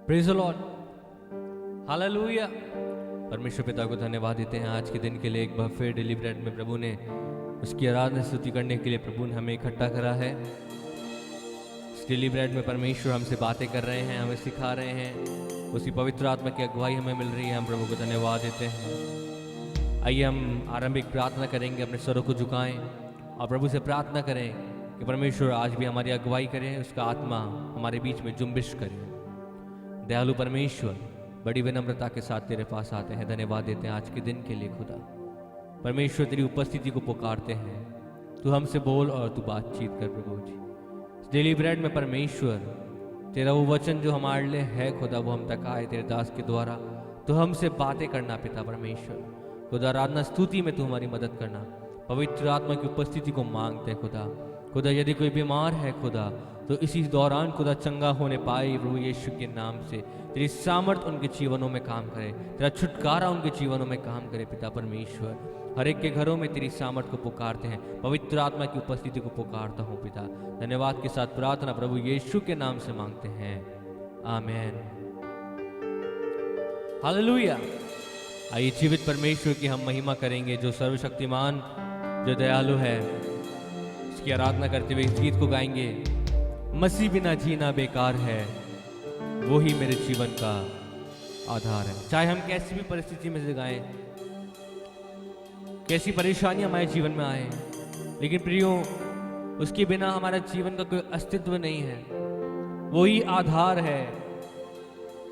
Praise the Lord, hallelujah. परमेश्वर पिता को धन्यवाद देते हैं आज के दिन के लिए। एक बार फिर डेली ब्रेड में प्रभु ने उसकी आराधना स्तुति करने के लिए प्रभु ने हमें इकट्ठा करा है। इस डेली ब्रेड में परमेश्वर हमसे बातें कर रहे हैं, हमें सिखा रहे हैं, उसकी पवित्र आत्मा की अगुवाई हमें मिल रही है। हम प्रभु को धन्यवाद देते हैं। आइए हम आरंभिक प्रार्थना करेंगे, अपने स्वरों को झुकाएं और प्रभु से प्रार्थना करें कि परमेश्वर आज भी हमारी अगुवाई करें, उसका आत्मा हमारे बीच में जुम्बिश करे। दयालु परमेश्वर, बड़ी विनम्रता के साथ तेरे पास आते हैं, धन्यवाद देते हैं आज के दिन के लिए। खुदा परमेश्वर, तेरी उपस्थिति को पुकारते हैं, तू हमसे बोल और तू बातचीत कर प्रभु जी। डेली ब्रेड में परमेश्वर, तेरा वो वचन जो हमारे लिए है खुदा, वो हम तक आए तेरे दास के द्वारा। तो हमसे बातें करना पिता परमेश्वर, खुदा आराधना स्तुति में तू हमारी मदद करना। पवित्र आत्मा की उपस्थिति को मांगते हैं खुदा। खुदा यदि कोई बीमार है खुदा, तो इसी दौरान खुदा चंगा होने पाए प्रभु यीशु के नाम से। तेरी सामर्थ उनके जीवनों में काम करे, तेरा छुटकारा उनके जीवनों में काम करे पिता परमेश्वर। हर एक के घरों में तेरी सामर्थ को पुकारते हैं, पवित्र आत्मा की उपस्थिति को पुकारता हूँ पिता। धन्यवाद के साथ प्रार्थना प्रभु यीशु के नाम से मांगते हैं, आमीन, हालेलुया। आइए जीवित परमेश्वर की हम महिमा करेंगे, जो सर्वशक्तिमान, जो दयालु है। उसकी आराधना करते हुए इस गीत को गाएंगे। मसीह बिना जीना बेकार है, वो ही मेरे जीवन का आधार है। चाहे हम कैसी भी परिस्थिति में से गाएं, कैसी परेशानियां हमारे जीवन में आए, लेकिन प्रियो, उसके बिना हमारा जीवन का कोई अस्तित्व नहीं है। वो ही आधार है,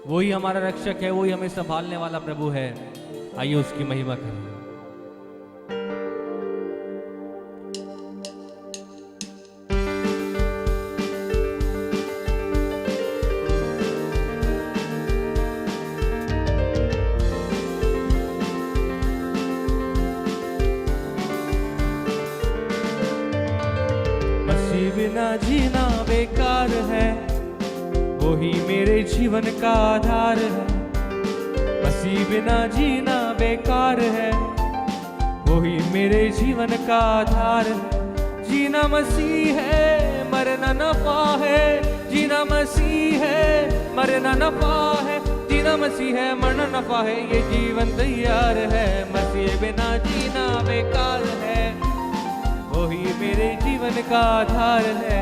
वो ही हमारा रक्षक है, वो ही हमें संभालने वाला प्रभु है। आइए उसकी महिमा करें। बिना जीना बेकार है, वो ही मेरे जीवन का आधार है। मसीह बिना जीना बेकार है, वो ही मेरे जीवन का आधार है। जीना मसीह है, मरना नफा है। जीना मसीह है, मरना नफा है। जीना मसीह है, मरना नफा है। ये जीवन तैयार है। मसीह बिना जीना बेकार है, वही मेरे जीवन का आधार है।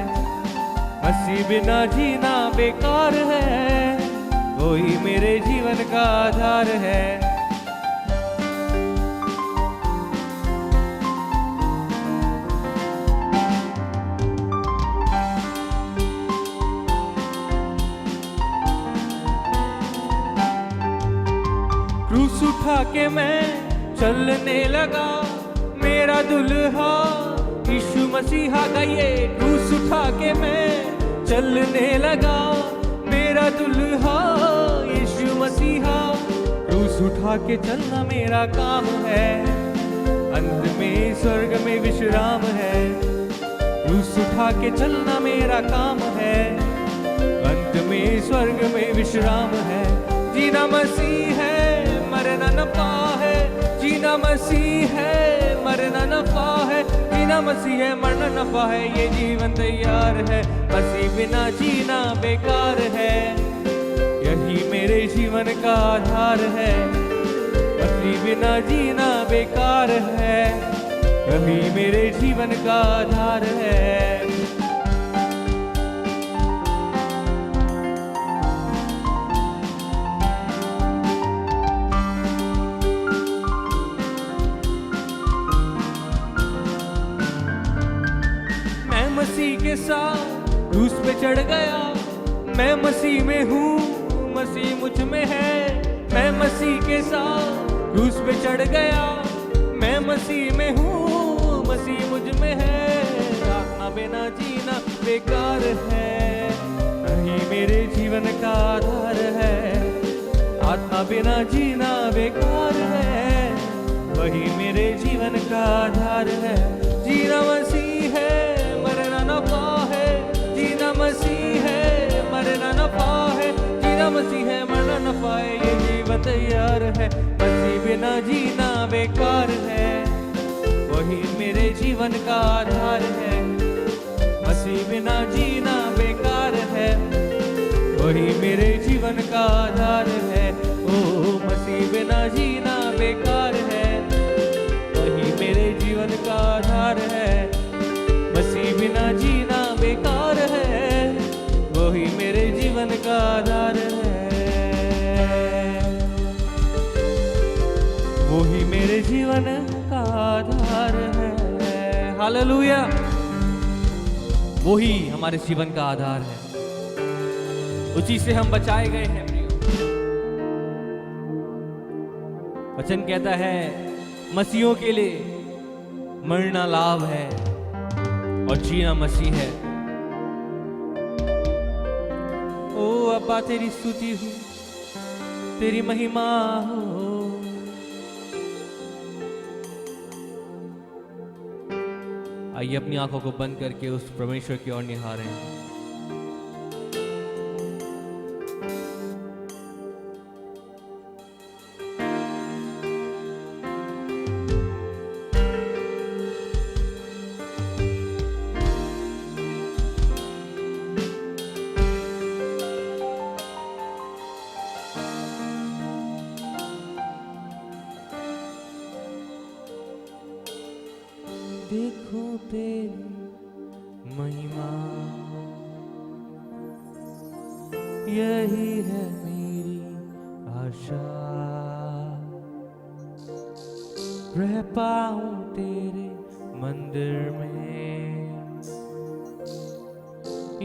मसीह बिना जीना बेकार है, वही मेरे जीवन का आधार है। क्रूस उठा के मैं चलने लगा, मेरा दुल्हा यीशु मसीहा। गाइए, क्रूस उठा के मैं चलने लगा, मेरा दुल्हा यीशु मसीहा। क्रूस उठा के चलना मेरा काम है, अंत में स्वर्ग में विश्राम है। क्रूस उठा के चलना मेरा काम है, अंत में स्वर्ग में विश्राम है। जीना मसीह है, मरना नफा है। जीना मसीह है, मरना नफा है। जीना मसीह है, मरना नफा है। ये जीवन तैयार है। मसीह बिना जीना बेकार है, यही मेरे जीवन का आधार है। मसीह बिना जीना बेकार है, यही मेरे जीवन का आधार है। मसीह के साथ क्रूस पे चढ़ गया, मैं मसीह में हूँ, मसीह मुझ में है। मैं मसीह के साथ क्रूस पे चढ़ गया, मैं मसीह में हूँ, मसीह मुझ में है। आत्मा बिना जीना बेकार है, वही मेरे जीवन का आधार है। आत्मा बिना जीना बेकार है, वही मेरे जीवन का आधार है। जीना मसीह है, मरना नफा है। जीना मसीह है, मरना नफा है। जीना मसीह है, मरना नफा है। ये जीवन तैयार है। मसीह बिना जीना बेकार है, वही मेरे जीवन का आधार है। मसीह बिना जीना बेकार है, वही मेरे जीवन जीवन का आधार है। ओ मसीह बिना जीना बेकार है, वही मेरे जीवन का आधार है। मसीह बिना जीना बेकार है, वही मेरे जीवन का आधार है। वही मेरे जीवन का आधार है। हालेलुया। वही हमारे जीवन का आधार है, उसी से हम बचाए गए हैं प्रियो। वचन कहता है मसीहों के लिए मरना लाभ है और जीना मसीह है। ओ अब्बा तेरी स्तुति हो, तेरी महिमा हो। आइए अपनी आंखों को बंद करके उस परमेश्वर की ओर निहारें। देखो तेरी महिमा, यही है मेरी आशा। रह पाऊं तेरे मंदिर में,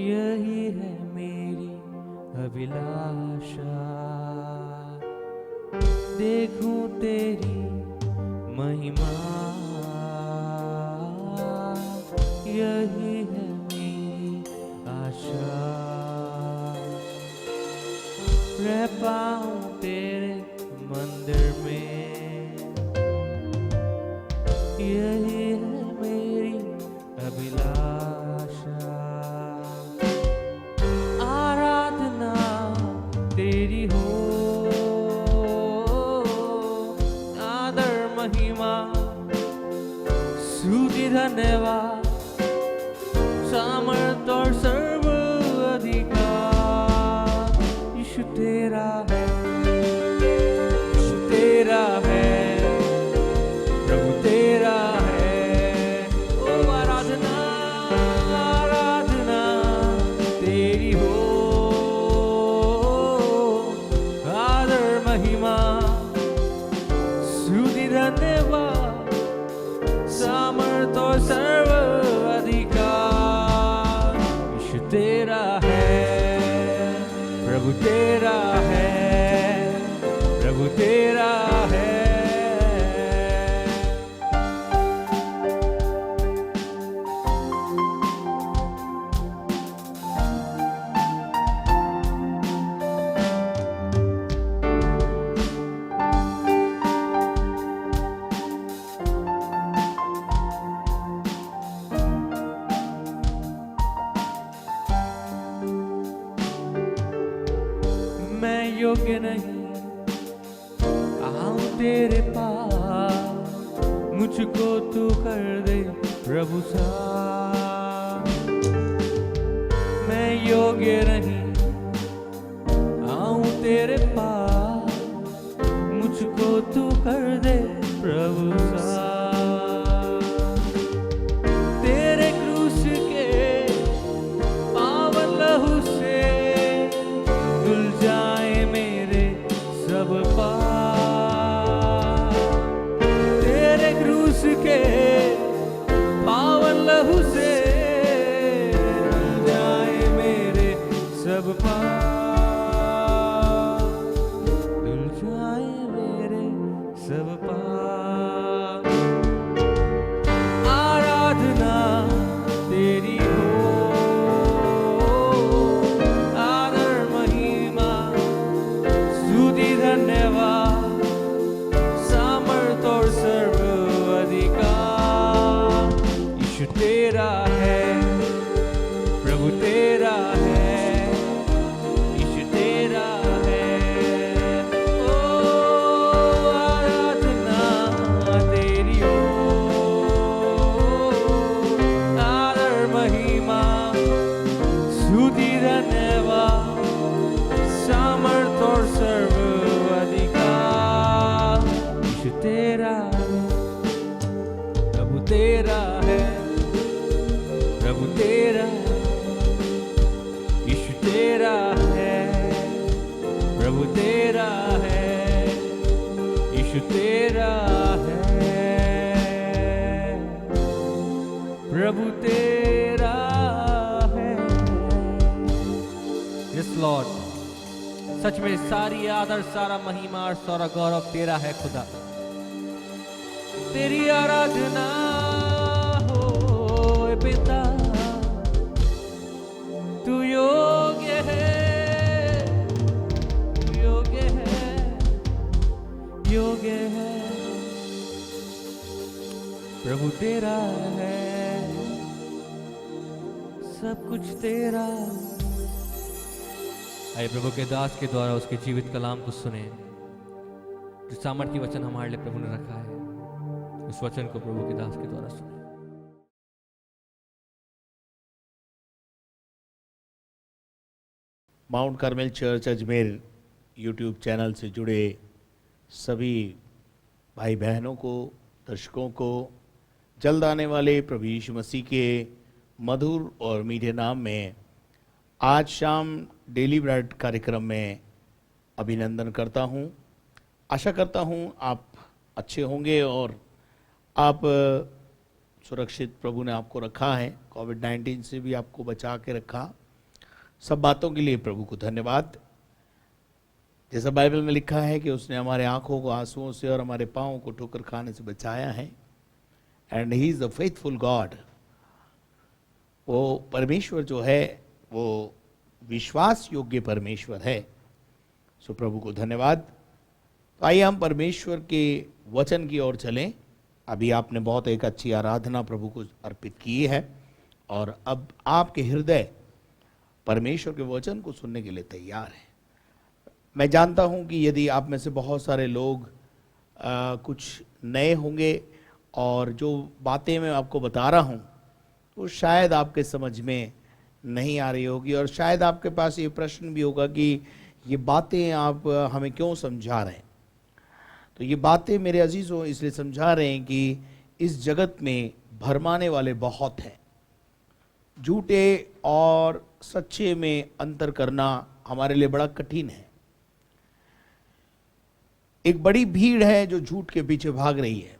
यही है मेरी अभिलाषा। देखूं तेरी महिमा, यही है मेरी आशा। रह पाऊं तेरे मंदिर में, यही है मेरी अभिलाषा। आराधना तेरी हो, आदर महिमा स्तुति धन्यवाद सामर्थ और सर्व अधिकार यीशु तेरा है, यीशु तेरा है, प्रभु तेरा है। ओ आराधना आराधना तेरी हो, आदर महिमा स्तुति धन्यवाद सामर्थ और सर्व तेरा है, प्रभु तेरा है, प्रभु तेरा है। मैं योग्य नहीं आऊं तेरे पास, मुझको तू कर दे प्रभु सा। मैं योग्य नहीं आऊं तेरे पास, मुझको तू कर दे प्रभु सा। तेरे क्रूस के पावन लहू से धुल जाए मेरे सब पाप। तेरे क्रूस के पावन लहू से धुल जाए मेरे सब पाप, धुल जाए मेरे सब पाप। आराधना तेरी धन्यवाद सामर्थ और सर्व अधिकार यीशु तेरा है, प्रभु तेरा है, यीशु तेरा है। ओ आराधना तेरी हो, आदर महिमा स्तुति धन्यवाद सामर्थ यीशु तेरा है, प्रभु तेरा है, प्रभु तेरा, यीशु तेरा है, प्रभु तेरा है, यीशु तेरा है, प्रभु तेरा है। यस लॉर्ड, सच में सारी आदर, सारा महिमा और सारा गौरव तेरा है खुदा। तेरी आराधना हो पिता, तू योग्य है, तू योग्य है, योग्य है, प्रभु तेरा है, सब कुछ तेरा। आइए प्रभु के दास के द्वारा उसके जीवित कलाम को सुने, जो सामर्थ्य वचन हमारे लिए प्रभु ने रखा है, उस वचन को प्रभु के दास के द्वारा सुने। Mount Carmel church Ajmer YouTube channel से जुड़े सभी भाई बहनों को, दर्शकों को जल्द आने वाले प्रभु यीशु मसीह के मधुर और मीठे नाम में आज शाम डेली ब्रेड कार्यक्रम में अभिनंदन करता हूं। आशा करता हूं आप अच्छे होंगे और आप सुरक्षित, प्रभु ने आपको रखा है, कोविड-19 से भी आपको बचा के रखा। सब बातों के लिए प्रभु को धन्यवाद। जैसा बाइबल में लिखा है कि उसने हमारे आंखों को आंसुओं से और हमारे पाँवों को ठोकर खाने से बचाया है। And he is the faithful God. वो परमेश्वर जो है वो विश्वास योग्य परमेश्वर है। सो प्रभु को धन्यवाद। तो आइए हम परमेश्वर के वचन की ओर चलें। अभी आपने बहुत एक अच्छी आराधना प्रभु को अर्पित की है और अब आपके हृदय परमेश्वर के वचन को सुनने के लिए तैयार है। मैं जानता हूं कि यदि आप में से बहुत सारे लोग कुछ नए होंगे और जो बातें मैं आपको बता रहा हूं तो शायद आपके समझ में नहीं आ रही होगी और शायद आपके पास ये प्रश्न भी होगा कि ये बातें आप हमें क्यों समझा रहे हैं। तो ये बातें मेरे अजीज़ों इसलिए समझा रहे हैं कि इस जगत में भरमाने वाले बहुत हैं। झूठे और सच्चे में अंतर करना हमारे लिए बड़ा कठिन है। एक बड़ी भीड़ है जो झूठ के पीछे भाग रही है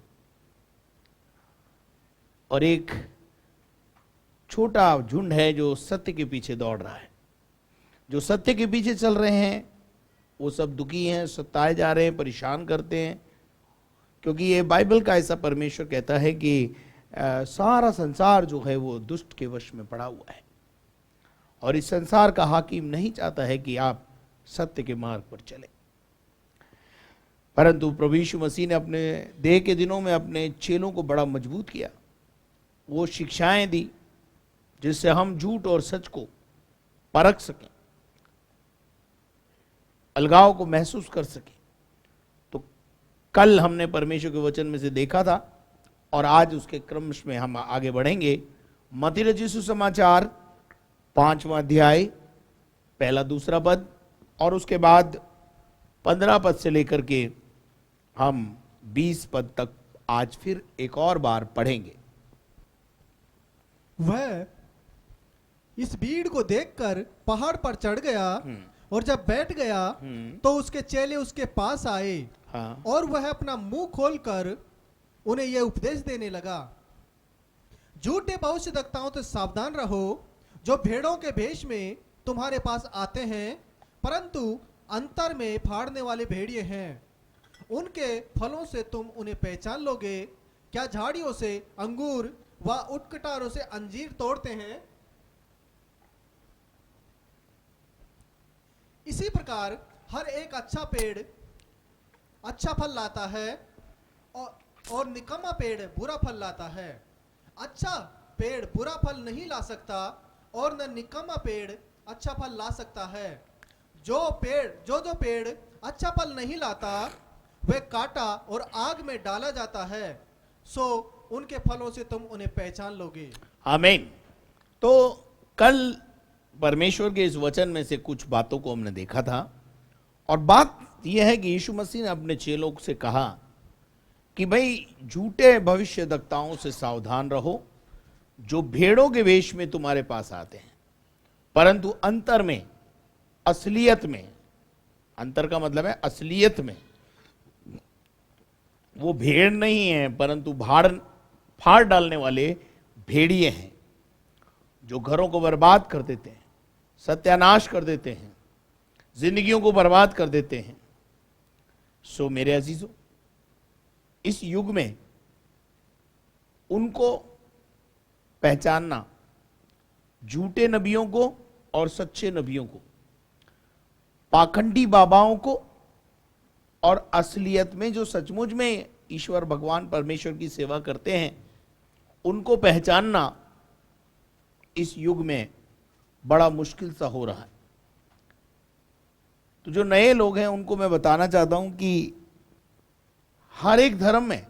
और एक छोटा झुंड है जो सत्य के पीछे दौड़ रहा है। जो सत्य के पीछे चल रहे हैं वो सब दुखी हैं, सताए जा रहे हैं, परेशान करते हैं, क्योंकि ये बाइबल का ऐसा परमेश्वर कहता है कि सारा संसार जो है वो दुष्ट के वश में पड़ा हुआ है और इस संसार का हाकिम नहीं चाहता है कि आप सत्य के मार्ग पर चले। परंतु प्रभु यीशु मसीह ने अपने देह के दिनों में अपने चेलों को बड़ा मजबूत किया। वो शिक्षाएं दी जिससे हम झूठ और सच को परख सकें, अलगाव को महसूस कर सकें। तो कल हमने परमेश्वर के वचन में से देखा था और आज उसके क्रम में हम आगे बढ़ेंगे। मत्ती रचित सुसमाचार 5वां अध्याय 1-2 पद और उसके बाद 15 पद से लेकर के हम 20 पद तक आज फिर एक और बार पढ़ेंगे। वह इस भीड़ को देखकर पहाड़ पर चढ़ गया और जब बैठ गया तो उसके चेले उसके पास आए। हाँ। और वह अपना मुंह खोलकर उन्हें यह उपदेश देने लगा, झूठे भविष्यद्वक्ताओं से सावधान रहो, जो भेड़ों के भेष में तुम्हारे पास आते हैं परंतु अंतर में फाड़ने वाले भेड़िए हैं। उनके फलों से तुम उन्हें पहचान लोगे। क्या झाड़ियों से अंगूर व उटकटारों से अंजीर तोड़ते हैं? इसी प्रकार हर एक अच्छा पेड़ अच्छा फल लाता है और निकम्मा पेड़ बुरा फल लाता है। अच्छा पेड़ बुरा फल नहीं ला सकता और न निकम्मा पेड़ अच्छा फल ला सकता है। जो पेड़ अच्छा फल नहीं लाता वह काटा और आग में डाला जाता है। सो उनके फलों से तुम उन्हें पहचान लोगे। आमीन। तो कल परमेश्वर के इस वचन में से कुछ बातों को हमने देखा था और बात यह है कि यीशु मसीह ने अपने चेलों से कहा कि भाई झूठे भविष्यद्वक्ताओं से सावधान रहो, जो भेड़ों के वेश में तुम्हारे पास आते हैं, परंतु अंतर में, असलियत में, अंतर का मतलब है असलियत में वो भेड़ नहीं है, परंतु फाड़ डालने वाले भेड़िए हैं, जो घरों को बर्बाद कर देते हैं, सत्यानाश कर देते हैं, जिंदगियों को बर्बाद कर देते हैं। सो मेरे अजीजों, इस युग में उनको पहचानना, झूठे नबियों को और सच्चे नबियों को, पाखंडी बाबाओं को और असलियत में जो सचमुच में ईश्वर भगवान परमेश्वर की सेवा करते हैं, उनको पहचानना इस युग में बड़ा मुश्किल सा हो रहा है। तो जो नए लोग हैं उनको मैं बताना चाहता हूं कि हर एक धर्म में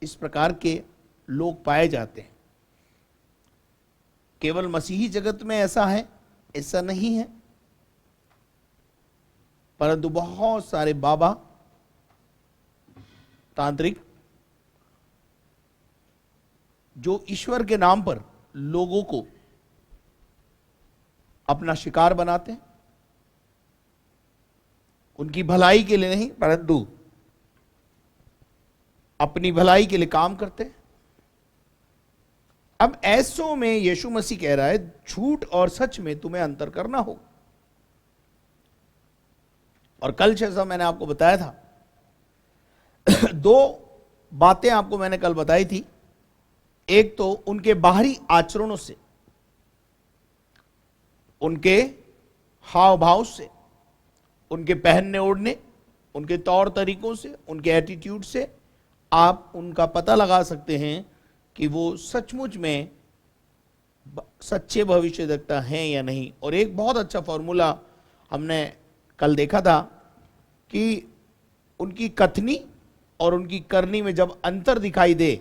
इस प्रकार के लोग पाए जाते हैं। केवल मसीही जगत में ऐसा है, ऐसा नहीं है, परंतु बहुत सारे बाबा, तांत्रिक, जो ईश्वर के नाम पर लोगों को अपना शिकार बनाते हैं, उनकी भलाई के लिए नहीं परंतु अपनी भलाई के लिए काम करते हैं। अब ऐसों में यीशु मसीह कह रहा है, झूठ और सच में तुम्हें अंतर करना होगा। और कल जैसा मैंने आपको बताया था, दो बातें आपको मैंने कल बताई थी। एक तो उनके बाहरी आचरणों से, उनके हाव भाव से, उनके पहनने ओढ़ने, उनके तौर तरीकों से, उनके एटीट्यूड से आप उनका पता लगा सकते हैं कि वो सचमुच में सच्चे भविष्यद्वक्ता हैं या नहीं। और एक बहुत अच्छा फॉर्मूला हमने कल देखा था कि उनकी कथनी और उनकी करनी में जब अंतर दिखाई दे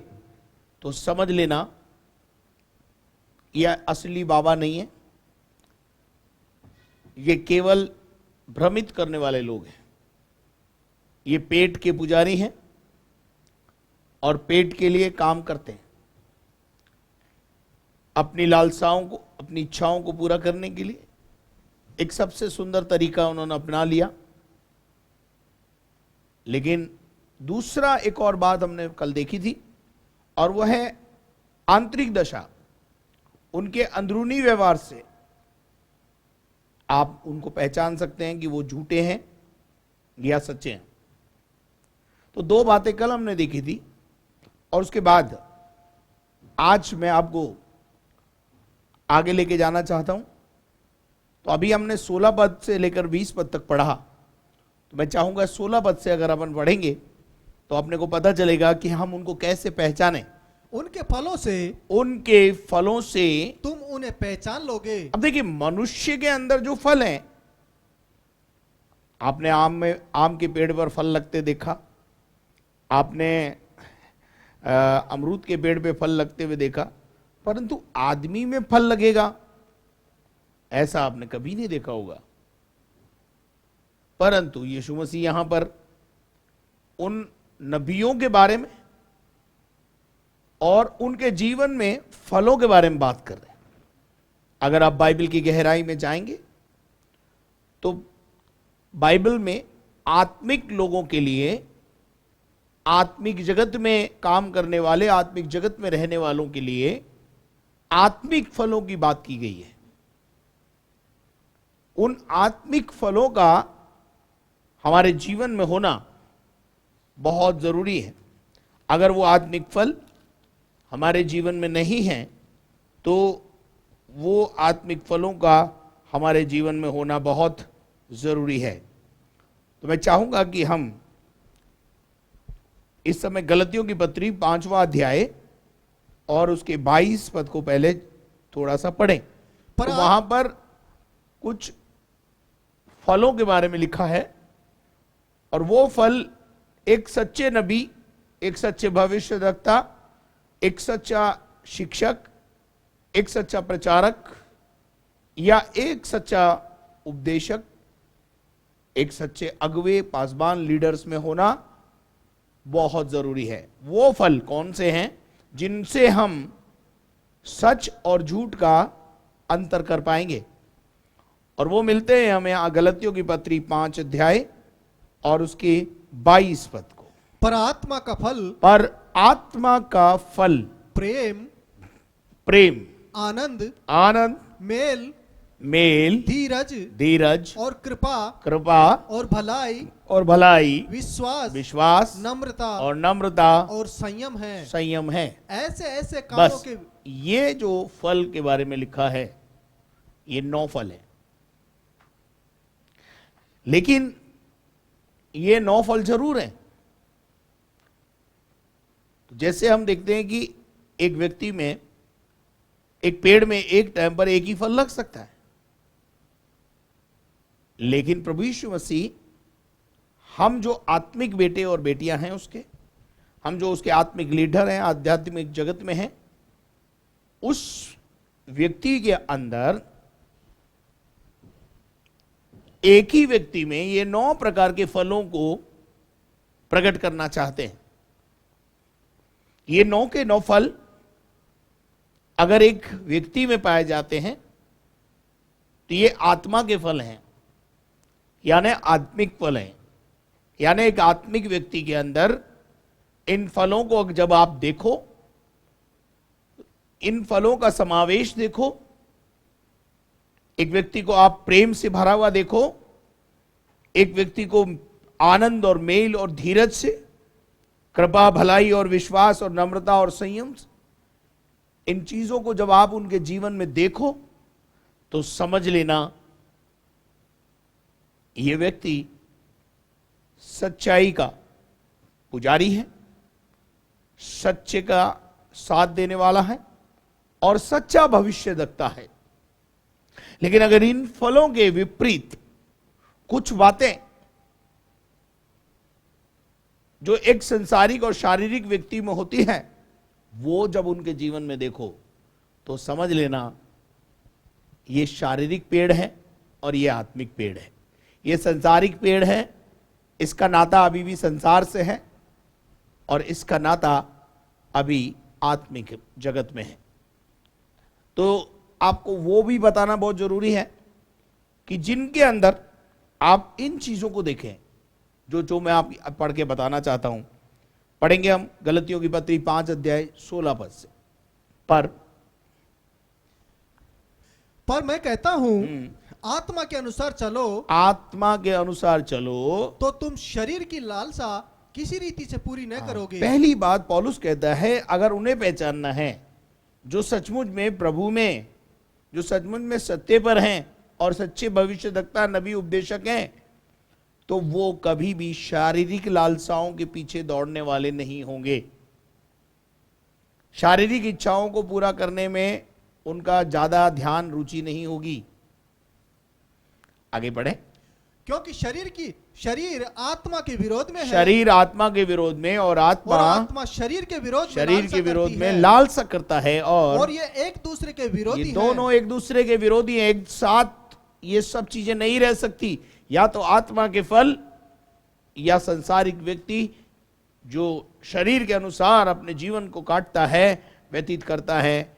तो समझ लेना यह असली बाबा नहीं है, ये केवल भ्रमित करने वाले लोग हैं। ये पेट के पुजारी हैं और पेट के लिए काम करते हैं, अपनी लालसाओं को, अपनी इच्छाओं को पूरा करने के लिए एक सबसे सुंदर तरीका उन्होंने अपना लिया। लेकिन दूसरा एक और बात हमने कल देखी थी, और वह है आंतरिक दशा। उनके अंदरूनी व्यवहार से आप उनको पहचान सकते हैं कि वो झूठे हैं या सच्चे हैं। तो दो बातें कल हमने देखी थी, और उसके बाद आज मैं आपको आगे लेके जाना चाहता हूं। तो अभी हमने 16 पद से लेकर 20 पद तक पढ़ा, तो मैं चाहूंगा 16 पद से अगर अपन पढ़ेंगे तो अपने को पता चलेगा कि हम उनको कैसे पहचाने। उनके फलों से तुम उन्हें पहचान लोगे। अब देखिए, मनुष्य के अंदर जो फल हैं, आपने आम के पेड़ पर फल लगते देखा, आपने अमरूद के पेड़ पे फल लगते हुए देखा, परंतु आदमी में फल लगेगा ऐसा आपने कभी नहीं देखा होगा। परंतु यीशु मसीह यहां पर उन नबियों के बारे में और उनके जीवन में फलों के बारे में बात कर रहे हैं। अगर आप बाइबल की गहराई में जाएंगे तो बाइबल में आत्मिक लोगों के लिए, आत्मिक जगत में काम करने वाले, आत्मिक जगत में रहने वालों के लिए आत्मिक फलों की बात की गई है। उन आत्मिक फलों का हमारे जीवन में होना बहुत जरूरी है। अगर वो आत्मिक फल हमारे जीवन में नहीं है तो वो आत्मिक फलों का हमारे जीवन में होना बहुत जरूरी है। तो मैं चाहूंगा कि हम इस समय गलतियों की पत्री 5वां अध्याय और उसके 22 पद को पहले थोड़ा सा पढ़ें। तो वहां पर कुछ फलों के बारे में लिखा है, और वो फल एक सच्चे नबी, एक सच्चे भविष्यद्वक्ता, एक सच्चा शिक्षक, एक सच्चा प्रचारक या एक सच्चा उपदेशक, एक सच्चे अगुवे पासबान लीडर्स में होना बहुत जरूरी है। वो फल कौन से हैं जिनसे हम सच और झूठ का अंतर कर पाएंगे, और वो मिलते हैं हमें गलतियों की पत्री 5 अध्याय और उसके 22 पद को। पर आत्मा का फल पर आत्मा का फल प्रेम, प्रेम, आनंद, आनंद, मेल, मेल, धीरज धीरज और कृपा कृपा और भलाई, और भलाई, विश्वास, विश्वास नम्रता और नम्रता, और संयम है। संयम है। ऐसे ऐसे कामों बस के ये जो फल के बारे में लिखा है ये 9 फल है, लेकिन ये 9 फल जरूर है। तो जैसे हम देखते हैं कि एक व्यक्ति में, एक पेड़ में एक टाइम पर एक ही फल लग सकता है, लेकिन प्रभु यीशु मसीह हम जो आत्मिक बेटे और बेटियां हैं उसके, हम जो उसके आत्मिक लीडर हैं, आध्यात्मिक जगत में हैं, उस व्यक्ति के अंदर एक ही व्यक्ति में ये 9 प्रकार के फलों को प्रकट करना चाहते हैं। ये 9 के 9 फल अगर एक व्यक्ति में पाए जाते हैं तो ये आत्मा के फल हैं, यानी आत्मिक फल हैं। यानी एक आत्मिक व्यक्ति के अंदर इन फलों को जब आप देखो, इन फलों का समावेश देखो, एक व्यक्ति को आप प्रेम से भरा हुआ देखो, एक व्यक्ति को आनंद और मेल और धीरज से, कृपा, भलाई और विश्वास और नम्रता और संयम से, इन चीजों को जब आप उनके जीवन में देखो तो समझ लेना ये व्यक्ति सच्चाई का पुजारी है, सच्चे का साथ देने वाला है और सच्चा भविष्य रखता है। लेकिन अगर इन फलों के विपरीत कुछ बातें जो एक संसारिक और शारीरिक व्यक्ति में होती हैं, वो जब उनके जीवन में देखो तो समझ लेना ये शारीरिक पेड़ है और ये आत्मिक पेड़ है। ये संसारिक पेड़ है, इसका नाता अभी भी संसार से है और इसका नाता अभी आत्मिक जगत में है। तो आपको वो भी बताना बहुत जरूरी है कि जिनके अंदर आप इन चीजों को देखें, जो मैं आप पढ़ के बताना चाहता हूं। पढ़ेंगे हम गलतियों की पत्री 5 अध्याय 16 पद से। पर मैं कहता हूं आत्मा के अनुसार चलो, आत्मा के अनुसार चलो तो तुम शरीर की लालसा किसी रीति से पूरी न करोगे। पहली बात पौलुस कहता है, अगर उन्हें पहचानना है जो सचमुच में प्रभु में, जो सचमुच में सत्य पर हैं और सच्चे भविष्यद्वक्ता, नबी, उपदेशक हैं, तो वो कभी भी शारीरिक लालसाओं के पीछे दौड़ने वाले नहीं होंगे। शारीरिक इच्छाओं को पूरा करने में उनका ज्यादा ध्यान, रुचि नहीं होगी। आगे बढ़े। क्योंकि शरीर आत्मा के विरोध में है, शरीर आत्मा के विरोध में और आत्मा शरीर के विरोध में लालसा करता है, और ये एक दूसरे के विरोधी ये दोनों एक दूसरे के विरोधी हैं। एक साथ ये सब चीजें नहीं रह सकती। या तो आत्मा के फल या संसारिक व्यक्ति जो शरीर के अनुसार अपने जीवन को काटता है, व्यतीत करता है,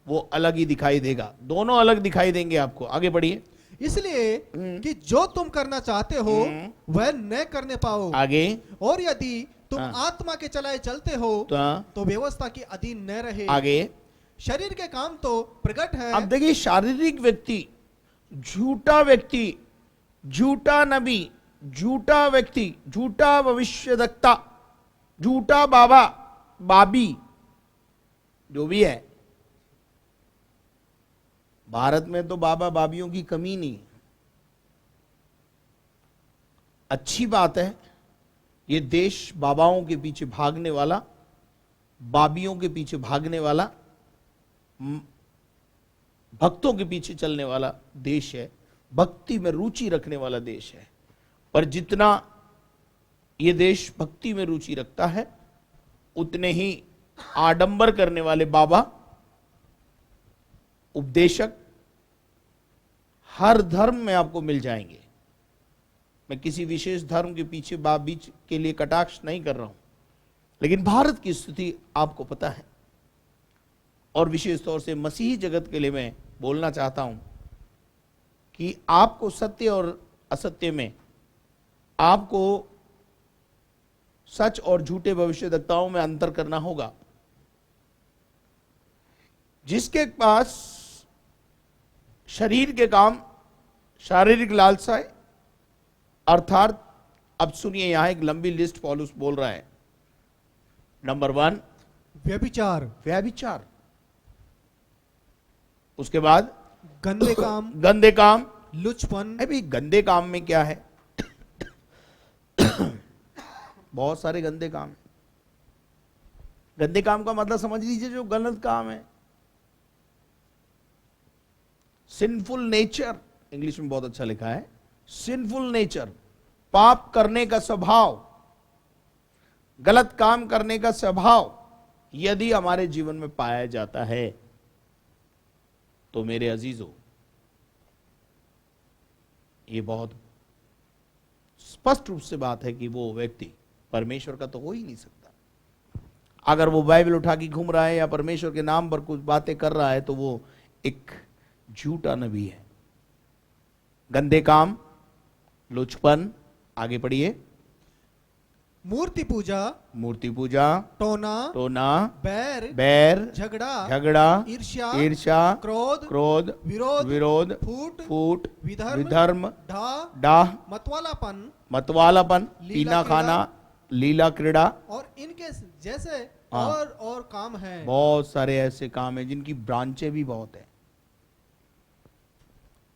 वो अलग ही दिखाई देगा। दोनों अलग दिखाई देंगे आपको। आगे बढ़िए। इसलिए कि जो तुम करना चाहते हो वह न करने पाओ। आगे। और यदि तुम आत्मा के चलाए चलते हो तो व्यवस्था के अधीन न रहे। आगे। शरीर के काम तो प्रकट है। अब देखिए, शारीरिक व्यक्ति, झूठा व्यक्ति, झूठा नबी, झूठा व्यक्ति, झूठा भविष्यद्वक्ता, झूठा बाबा, बाबी, जो भी है। भारत में तो बाबा बाबियों की कमी नहीं। अच्छी बात है, ये देश बाबाओं के पीछे भागने वाला, बाबियों के पीछे भागने वाला, भक्तों के पीछे चलने वाला देश है, भक्ति में रुचि रखने वाला देश है। पर जितना ये देश भक्ति में रुचि रखता है, उतने ही आडंबर करने वाले बाबा, उपदेशक हर धर्म में आपको मिल जाएंगे। मैं किसी विशेष धर्म के पीछे बीच के लिए कटाक्ष नहीं कर रहा हूं, लेकिन भारत की स्थिति आपको पता है, और विशेष तौर से मसीही जगत के लिए मैं बोलना चाहता हूं कि आपको सत्य और असत्य में, आपको सच और झूठे भविष्यद्वक्ताओं में अंतर करना होगा। जिसके पास शरीर के काम, शारीरिक लालसाएं, अर्थात अब सुनिए यहां एक लंबी लिस्ट पौलुस बोल रहा है। नंबर 1 व्यभिचार, व्यभिचार, उसके बाद गंदे काम, गंदे काम। लुचपन, अभी गंदे काम में क्या है? बहुत सारे गंदे काम हैं। गंदे काम का मतलब समझ लीजिए जो गलत काम है। सिंफुल नेचर, इंग्लिश में बहुत अच्छा लिखा है, सिंफुल नेचर, पाप करने का स्वभाव, गलत काम करने का स्वभाव यदि हमारे जीवन में पाया जाता है तो मेरे अजीजों, ये बहुत स्पष्ट रूप से बात है कि वो व्यक्ति परमेश्वर का तो हो ही नहीं सकता। अगर वो बाइबल उठा के घूम रहा है या परमेश्वर के नाम पर कुछ बातें कर रहा है तो वो एक झूठा नबी है। गंदे काम, लुचपन, आगे पढ़िए। मूर्ति पूजा, मूर्ति पूजा, टोना, टोना, बैर, बैर, झगड़ा, झगड़ा, ईर्ष्या, ईर्ष्या, क्रोध, क्रोध, विरोध, विरोध, फूट, फूट, विधर्म, विधर्म, ढा, डाह, मतवालापन मतवालापन, लीला पीना क्रीड़ा, खाना, लीला क्रीड़ा। और इनके जैसे हाँ। और काम हैं। बहुत सारे ऐसे काम हैं जिनकी ब्रांचें भी बहुत है,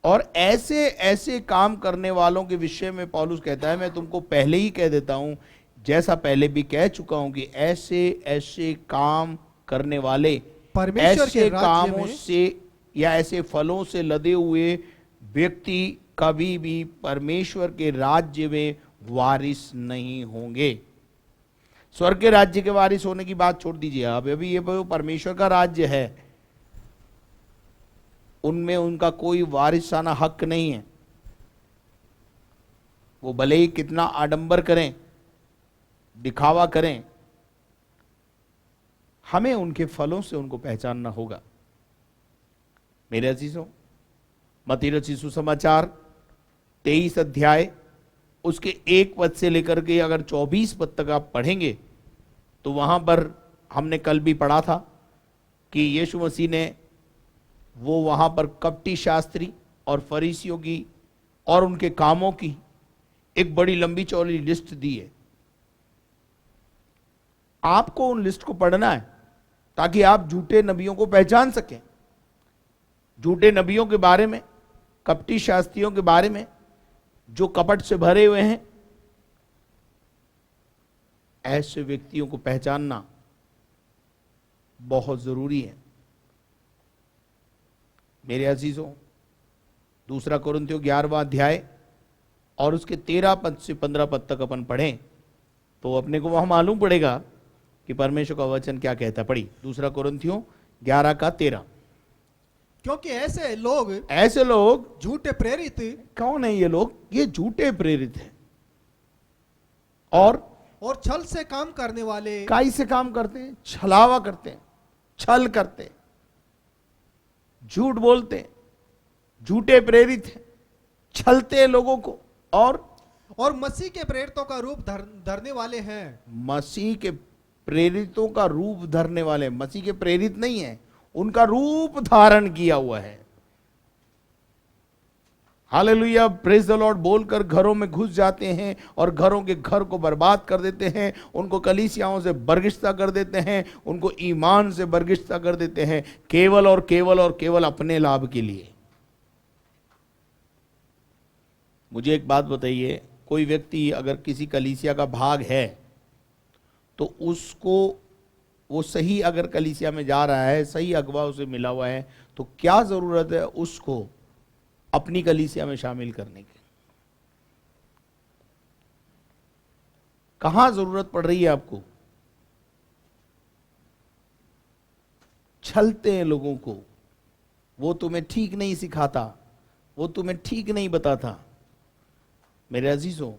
और ऐसे ऐसे काम करने वालों के विषय में पौलुस कहता है, मैं तुमको पहले ही कह देता हूं, जैसा पहले भी कह चुका हूं, कि ऐसे ऐसे काम करने वाले परमेश्वर के ऐसे राज्य कामों में से या ऐसे फलों से लदे हुए व्यक्ति कभी भी परमेश्वर के राज्य में वारिस नहीं होंगे। स्वर्ग के राज्य के वारिस होने की बात छोड़ दीजिए आप, अभी ये परमेश्वर का राज्य है, उनमें उनका कोई वारिसाना हक नहीं है। वो भले ही कितना आडंबर करें, दिखावा करें, हमें उनके फलों से उनको पहचानना होगा। मेरे अजीजों, मत्ती रचित सुसमाचार 23 अध्याय उसके 1 पद से लेकर के अगर 24 पद तक आप पढ़ेंगे तो वहां पर हमने कल भी पढ़ा था कि यीशु मसीह ने वो वहां पर कपटी शास्त्री और फरीसियों की और उनके कामों की एक बड़ी लंबी चौड़ी लिस्ट दी है। आपको उन लिस्ट को पढ़ना है ताकि आप झूठे नबियों को पहचान सकें। झूठे नबियों के बारे में, कपटी शास्त्रियों के बारे में जो कपट से भरे हुए हैं, ऐसे व्यक्तियों को पहचानना बहुत जरूरी है। मेरे अजीजों, 2 कोरिन्थियों 11वां अध्याय और उसके 13 पद से 15 पद तक अपन पढ़ें तो अपने को वहां मालूम पड़ेगा कि परमेश्वर का वचन क्या कहता। पढ़ी 2 कोरिन्थियों 11 का 13। क्योंकि ऐसे लोग झूठे प्रेरित, कौन है ये लोग? ये झूठे प्रेरित हैं और छल से काम करने वाले। काई से काम करते हैं? छलावा करते हैं, छल करते हैं, झूठ बोलते हैं, झूठे प्रेरित हैं, छलते हैं लोगों को, और मसीह के प्रेरितों का रूप धरने वाले हैं। मसीह के प्रेरितों का रूप धरने वाले, मसीह के प्रेरित नहीं है, उनका रूप धारण किया हुआ है। हालेलुया, प्रेज द लॉर्ड बोलकर घरों में घुस जाते हैं और घरों के घर को बर्बाद कर देते हैं, उनको कलीसियाओं से बरगिश्ता कर देते हैं, उनको ईमान से बरगिश्ता कर देते हैं, केवल और केवल और केवल अपने लाभ के लिए। मुझे एक बात बताइए, कोई व्यक्ति अगर किसी कलीसिया का भाग है तो उसको, वो सही अगर कलीसिया में जा रहा है, सही अगवा उसे मिला हुआ है, तो क्या जरूरत है उसको अपनी कलीसिया में शामिल करने की? कहां जरूरत पड़ रही है आपको? छलते हैं लोगों को, वो तुम्हें ठीक नहीं सिखाता, वो तुम्हें ठीक नहीं बताता। मेरे अजीजों,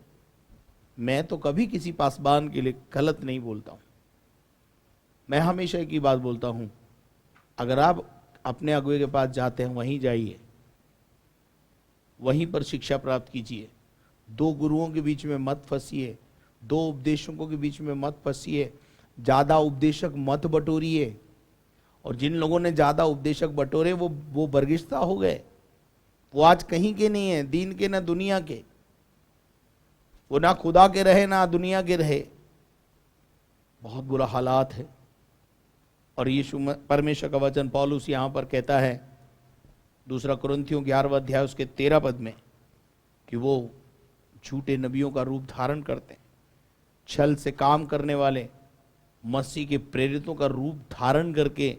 मैं तो कभी किसी पासबान के लिए गलत नहीं बोलता हूं, मैं हमेशा एक ही बात बोलता हूं, अगर आप अपने अगुवे के पास जाते हैं वहीं जाइए, वहीं पर शिक्षा प्राप्त कीजिए। दो गुरुओं के बीच में मत फंसिए, दो उपदेशकों के बीच में मत फंसिए, ज्यादा उपदेशक मत बटोरिए। और जिन लोगों ने ज्यादा उपदेशक बटोरे वो बरगिश्ता हो गए, वो आज कहीं के नहीं है, दीन के ना दुनिया के, वो ना खुदा के रहे ना दुनिया के रहे। बहुत बुरा हालात है। और यीशु परमेश्वर का वचन पौलुस यहां पर कहता है 2 कुरिन्थियों 11वां अध्याय उसके 13 पद में कि वो झूठे नबियों का रूप धारण करते हैं, छल से काम करने वाले मसीह के प्रेरितों का रूप धारण करके,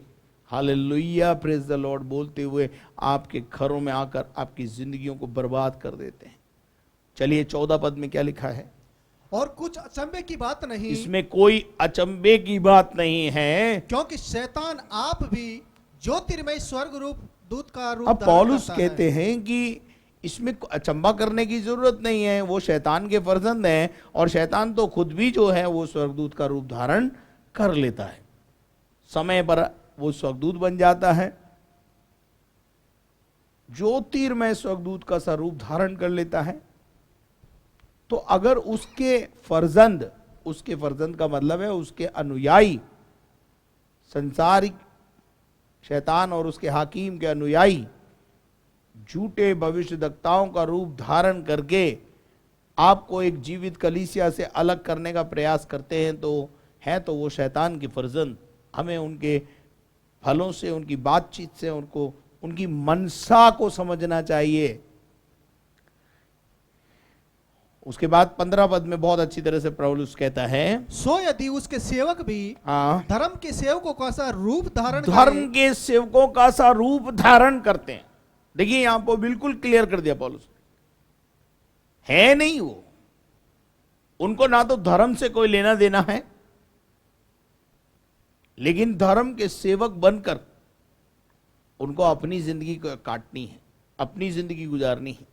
हालेलुया प्रेज द लॉर्ड बोलते हुए आपके घरों में आकर आपकी जिंदगियों को बर्बाद कर देते हैं। चलिए 14 पद में क्या लिखा है? और कुछ अचंभे की बात नहीं, इसमें कोई अचंभे की बात नहीं है, क्योंकि शैतान आप भी ज्योतिर्मय स्वर्ग रूप दूत का रूप अब धारण पौलुस करता है। कहते हैं कि इसमें अचंभा करने की जरूरत नहीं है, वो शैतान के फर्जंद हैं, और शैतान तो खुद भी जो है वो स्वर्गदूत का रूप धारण कर लेता है, समय पर वो स्वर्गदूत बन जाता है, ज्योतिर्मय स्वर्गदूत का सा रूप धारण कर लेता है। तो अगर उसके फर्जंद का मतलब है उसके अनुयायी, संसारिक शैतान और उसके हाकिम के अनुयायी झूठे भविष्यद्वक्ताओं का रूप धारण करके आपको एक जीवित कलीसिया से अलग करने का प्रयास करते हैं, तो वो शैतान के फर्जंद। हमें उनके फलों से, उनकी बातचीत से, उनकी मनसा को समझना चाहिए। उसके बाद 15 पद में बहुत अच्छी तरह से पौलुस कहता है, सो यदि उसके सेवक भी धर्म के सेवकों का सा रूप धारण धर्म के सेवकों का सा रूप धारण करते हैं। देखिए यहां पर बिल्कुल क्लियर कर दिया पौलुस, है नहीं वो, उनको ना तो धर्म से कोई लेना देना है, लेकिन धर्म के सेवक बनकर उनको अपनी जिंदगी काटनी है, अपनी जिंदगी गुजारनी है।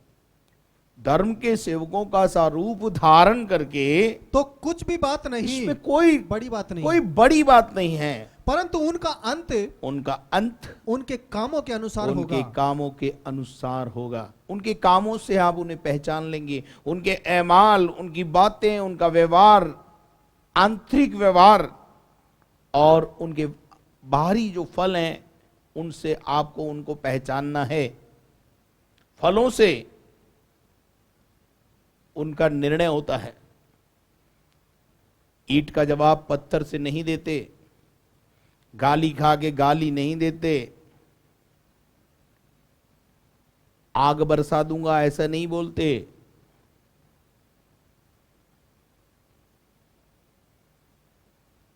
धर्म के सेवकों का सा रूप धारण करके तो कुछ भी बात नहीं, इसमें कोई बड़ी बात नहीं, कोई बड़ी बात नहीं है, परंतु उनका अंत उनके कामों के अनुसार होगा। उनके कामों के अनुसार होगा। उनके कामों से आप उन्हें पहचान लेंगे, उनके एमाल, उनकी बातें, उनका व्यवहार, आंतरिक व्यवहार और उनके बाहरी जो फल हैं उनसे आपको उनको पहचानना है। फलों से उनका निर्णय होता है। ईंट का जवाब पत्थर से नहीं देते, गाली खा के गाली नहीं देते, आग बरसा दूंगा ऐसा नहीं बोलते।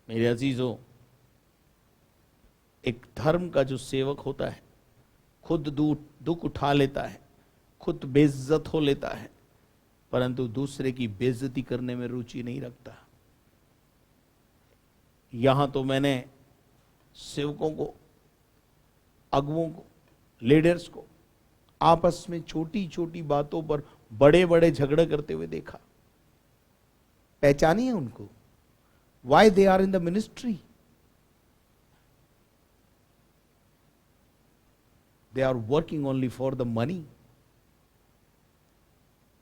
मेरे अजीजों, एक धर्म का जो सेवक होता है खुद दुख उठा लेता है, खुद बेइज्जत हो लेता है, परंतु दूसरे की बेइज्जती करने में रुचि नहीं रखता। यहां तो मैंने सेवकों को, अगुओं को, लीडर्स को आपस में छोटी छोटी बातों पर बड़े बड़े झगड़े करते हुए देखा। पहचानिए उनको, why they are in the ministry. They are working only for the money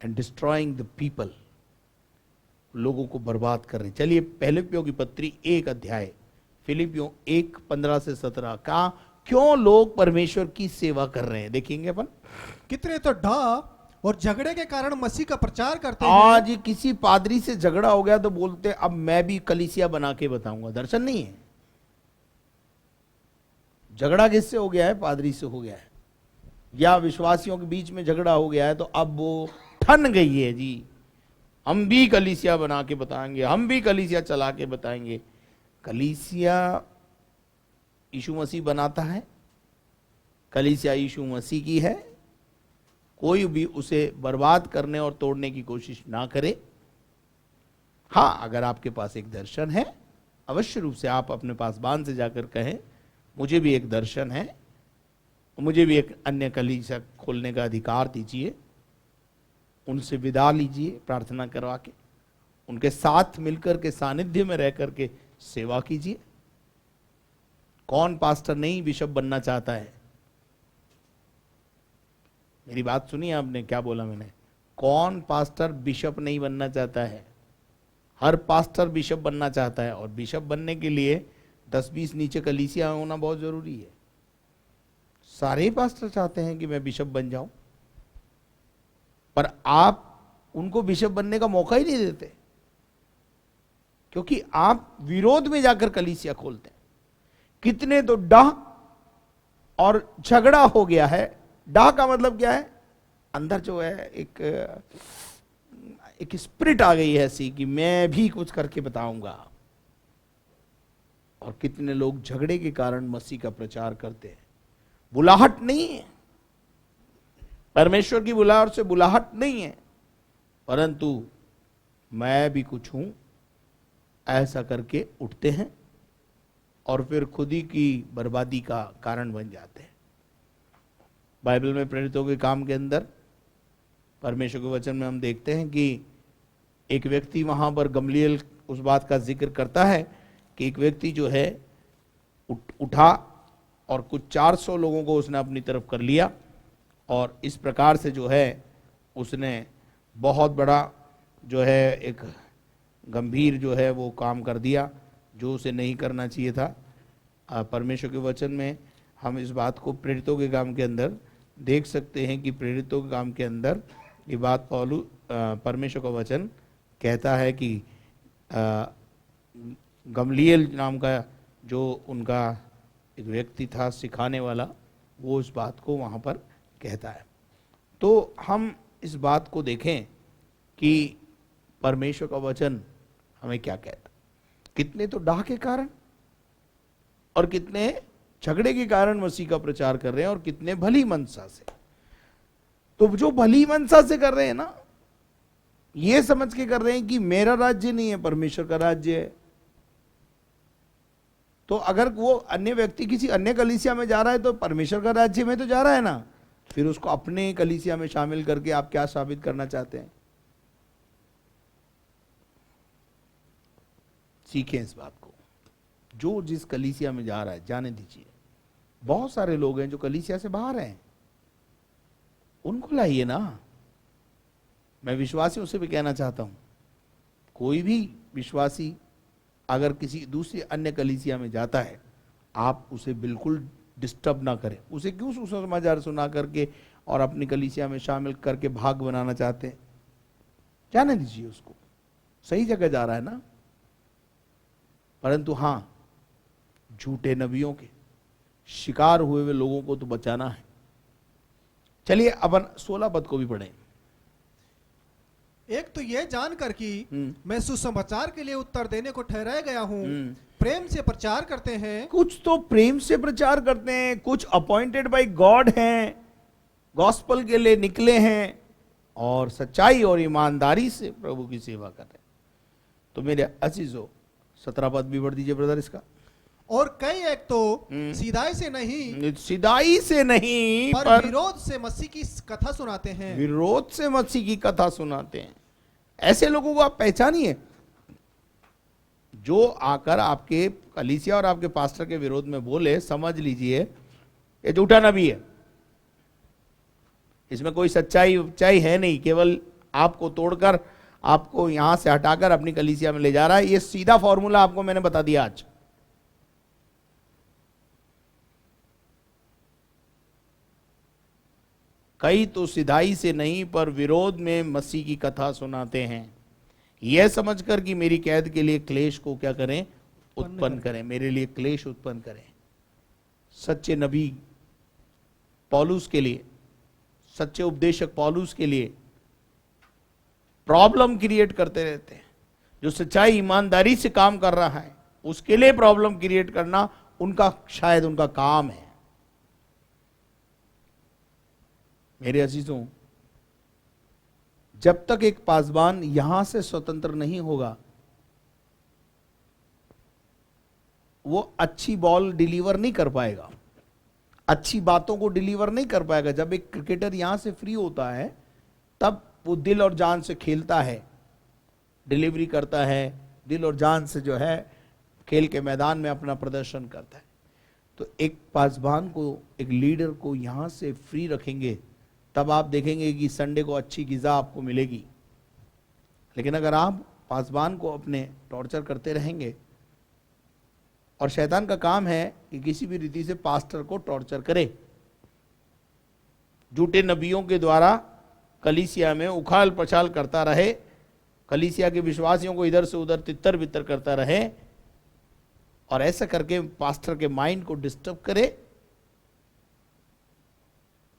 and destroying the people. लोगों को बर्बाद कर रहे हैं। चलिए फिलिपियों की पत्री 1 अध्याय, फिलिपियों 1:15 से 17 का क्यों लोग परमेश्वर की सेवा कर रहे हैं देखेंगे अपन। कितने तो ढा और झगड़े के कारण मसीह का प्रचार करते हैं। आज किसी पादरी से झगड़ा हो गया तो बोलते अब मैं भी कलीसिया बना के बताऊंगा। दर्शन नहीं है। झगड़ा किससे हो गया है? पादरी से हो गया है, या विश्वासियों के बीच में झगड़ा हो गया है तो अब वो ठन गई है जी, हम भी कलीसिया बना के बताएंगे, हम भी कलीसिया चला के बताएंगे। कलीसिया यीशु मसीह बनाता है, कलीसिया यीशु मसीह की है। कोई भी उसे बर्बाद करने और तोड़ने की कोशिश ना करे। हाँ, अगर आपके पास एक दर्शन है, अवश्य रूप से आप अपने पासबान से जाकर कहें मुझे भी एक दर्शन है, मुझे भी एक अन्य कलीसिया खोलने का अधिकार दीजिए। उनसे विदा लीजिए प्रार्थना करवा के, उनके साथ मिलकर के सानिध्य में रह करके सेवा कीजिए। कौन पास्टर नहीं बिशप बनना चाहता है? मेरी बात सुनी आपने? क्या बोला मैंने? कौन पास्टर बिशप नहीं बनना चाहता है? हर पास्टर बिशप बनना चाहता है, और बिशप बनने के लिए 10-20 नीचे कलीसिया होना बहुत जरूरी है। सारे ही पास्टर चाहते हैं कि मैं बिशप बन जाऊं, पर आप उनको बिशप बनने का मौका ही नहीं देते, क्योंकि आप विरोध में जाकर कलीसिया खोलते हैं। कितने तो डाह और झगड़ा हो गया है। डाह का मतलब क्या है? अंदर जो है एक स्पिरिट आ गई है ऐसी कि मैं भी कुछ करके बताऊंगा, और कितने लोग झगड़े के कारण मसीह का प्रचार करते हैं। बुलाहट नहीं है, परमेश्वर की बुलाहट से बुलाहट नहीं है, परंतु मैं भी कुछ हूं ऐसा करके उठते हैं और फिर खुद ही की बर्बादी का कारण बन जाते हैं। बाइबल में प्रेरितों के काम के अंदर परमेश्वर के वचन में हम देखते हैं कि एक व्यक्ति, वहां पर गमलीएल उस बात का जिक्र करता है कि एक व्यक्ति जो है उठा और कुछ 400 लोगों को उसने अपनी तरफ कर लिया, और इस प्रकार से जो है उसने बहुत बड़ा जो है एक गंभीर जो है वो काम कर दिया जो उसे नहीं करना चाहिए था। परमेश्वर के वचन में हम इस बात को प्रेरितों के काम के अंदर देख सकते हैं कि प्रेरितों के काम के अंदर ये बात परमेश्वर का वचन कहता है कि गमलीएल नाम का जो उनका एक व्यक्ति था सिखाने वाला, वो इस बात को वहाँ पर कहता है। तो हम इस बात को देखें कि परमेश्वर का वचन हमें क्या कहता। कितने तो डाह के कारण और कितने झगड़े के कारण मसीह का प्रचार कर रहे हैं, और कितने भली मनसा से। तो जो भली मनसा से कर रहे हैं ना, ये समझ के कर रहे हैं कि मेरा राज्य नहीं है, परमेश्वर का राज्य है। तो अगर वो अन्य व्यक्ति किसी अन्य कलीसिया में जा रहा है तो परमेश्वर का राज्य में तो जा रहा है ना, फिर उसको अपने कलीसिया में शामिल करके आप क्या साबित करना चाहते हैं? सीखें इस बात को। जो जिस कलीसिया में जा रहा है जाने दीजिए। बहुत सारे लोग हैं जो कलीसिया से बाहर हैं, उनको लाइए ना। मैं विश्वासियों से भी कहना चाहता हूं, कोई भी विश्वासी अगर किसी दूसरी अन्य कलीसिया में जाता है, आप उसे बिल्कुल डिस्टर्ब ना करें। उसे क्यों सुसमाचार सुना करके और अपनी कलीसिया में शामिल करके भाग बनाना चाहते हैं? जाने दीजिए उसको, सही जगह जा रहा है ना। परंतु हां, झूठे नबियों के शिकार हुए हुए लोगों को तो बचाना है। चलिए अपन 16 पद को भी पढ़ें। एक तो ये जानकर कि मैं सुसमाचार के लिए उत्तर देने को ठहराया गया हूँ, प्रेम से प्रचार करते हैं। कुछ तो प्रेम से प्रचार करते हैं, कुछ अपॉइंटेड बाय गॉड हैं, गॉस्पल के लिए निकले हैं और सच्चाई और ईमानदारी से प्रभु की सेवा कर रहे हैं। तो मेरे अजीजों, 17 पद भी पढ़ दीजिए ब्रदर इसका। और कई एक तो सीधाई से नहीं, सीधाई से नहीं पर विरोध से मसीह की कथा सुनाते हैं। विरोध से मसीह की कथा सुनाते हैं। ऐसे लोगों को आप पहचानिए जो आकर आपके कलीसिया और आपके पास्टर के विरोध में बोले, समझ लीजिए ये झूठा नबी है। इसमें कोई सच्चाई है नहीं, केवल आपको तोड़कर, आपको यहां से हटाकर अपनी कलीसिया में ले जा रहा है। ये सीधा फॉर्मूला आपको मैंने बता दिया आज। कई तो सिधाई से नहीं पर विरोध में मसीह की कथा सुनाते हैं, यह समझकर कि मेरी कैद के लिए क्लेश को क्या करें, उत्पन्न करें, मेरे लिए क्लेश उत्पन्न करें। सच्चे नबी पौलुस के लिए, सच्चे उपदेशक पौलुस के लिए प्रॉब्लम क्रिएट करते रहते हैं। जो सच्चाई ईमानदारी से काम कर रहा है उसके लिए प्रॉब्लम क्रिएट करना उनका शायद उनका काम है। मेरे अजीजों, जब तक एक पासबान यहां से स्वतंत्र नहीं होगा, वो अच्छी बॉल डिलीवर नहीं कर पाएगा, अच्छी बातों को डिलीवर नहीं कर पाएगा। जब एक क्रिकेटर यहां से फ्री होता है तब वो दिल और जान से खेलता है, डिलीवरी करता है, दिल और जान से जो है खेल के मैदान में अपना प्रदर्शन करता है। तो एक पासबान को, एक लीडर को यहां से फ्री रखेंगे, तब आप देखेंगे कि संडे को अच्छी गिजा आपको मिलेगी। लेकिन अगर आप पासबान को अपने टॉर्चर करते रहेंगे, और शैतान का काम है कि किसी भी रीति से पास्टर को टॉर्चर करे, झूठे नबियों के द्वारा कलीसिया में उखाल पछाल करता रहे, कलीसिया के विश्वासियों को इधर से उधर तितर बितर करता रहे, और ऐसा करके पास्टर के माइंड को डिस्टर्ब करे,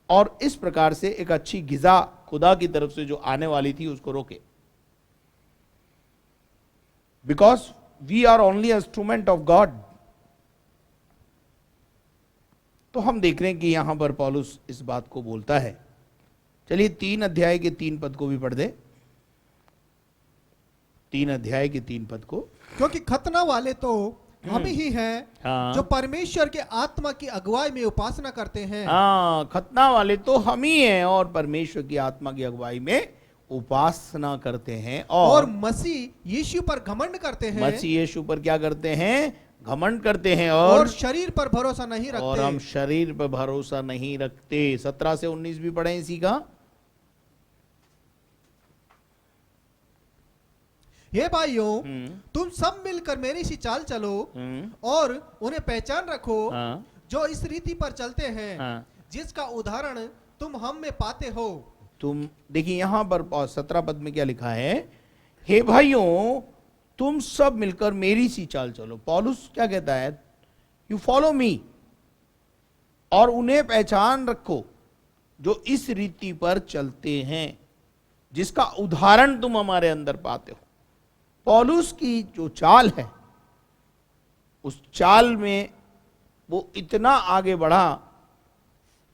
और इस प्रकार से एक अच्छी गिजा खुदा की तरफ से जो आने वाली थी उसको रोके। Because we are only instrument of God. तो हम देख रहे हैं कि यहां पर पौलुस इस बात को बोलता है। चलिए 3 अध्याय के 3 पद को भी पढ़ दे। 3 अध्याय के 3 पद को। क्योंकि खतना वाले तो हम ही हैं, हाँ। जो परमेश्वर के आत्मा की अगुवाई में उपासना करते हैं। हाँ, खतना वाले तो हम ही हैं और परमेश्वर की आत्मा की अगुवाई में उपासना करते हैं, और मसीह यीशु पर घमंड करते हैं। मसीह यीशु पर क्या करते हैं? घमंड करते हैं, और शरीर पर भरोसा नहीं रखते। और हम शरीर पर भरोसा नहीं रखते। 17 से 19 भी पढ़े इसी का। हे भाइयों, तुम सब मिलकर मेरी सी चाल चलो और उन्हें पहचान रखो, हाँ। जो इस रीति पर चलते हैं, हाँ। जिसका उदाहरण तुम हम में पाते हो। तुम देखिए यहां पर 17 पद में क्या लिखा है? हे भाइयों, तुम सब मिलकर मेरी सी चाल चलो। पौलुस क्या कहता है? यू फॉलो मी, और उन्हें पहचान रखो जो इस रीति पर चलते हैं, जिसका उदाहरण तुम हमारे अंदर पाते हो। पौलुस की जो चाल है, उस चाल में वो इतना आगे बढ़ा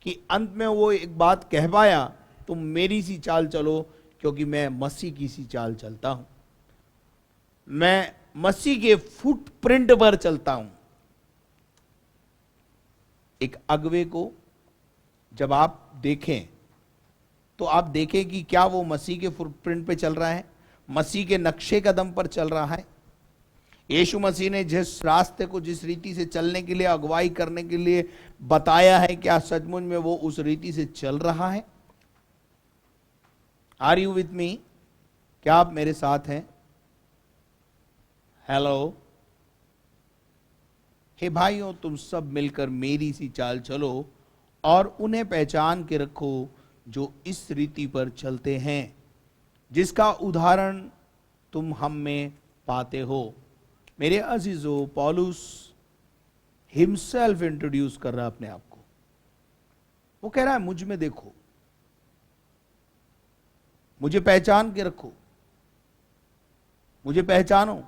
कि अंत में वो एक बात कह पाया, तुम मेरी सी चाल चलो, क्योंकि मैं मसीह की सी चाल चलता हूं, मैं मसीह के फुटप्रिंट पर चलता हूं। एक अगवे को जब आप देखें तो आप देखें कि क्या वो मसीह के फुटप्रिंट पे चल रहा है, मसीह के नक्शे कदम पर चल रहा है। यीशु मसीह ने जिस रास्ते को जिस रीति से चलने के लिए, अगुवाई करने के लिए बताया है, क्या सचमुच में वो उस रीति से चल रहा है? Are you with me? क्या आप मेरे साथ हैं? हेलो। हे भाइयों, तुम सब मिलकर मेरी सी चाल चलो और उन्हें पहचान के रखो जो इस रीति पर चलते हैं, जिसका उदाहरण तुम हम में पाते हो। मेरे अजीजों, पौलुस हिमसेल्फ इंट्रोड्यूस कर रहा है अपने आप को। वो कह रहा है मुझ में देखो, मुझे पहचान के रखो, मुझे पहचानो,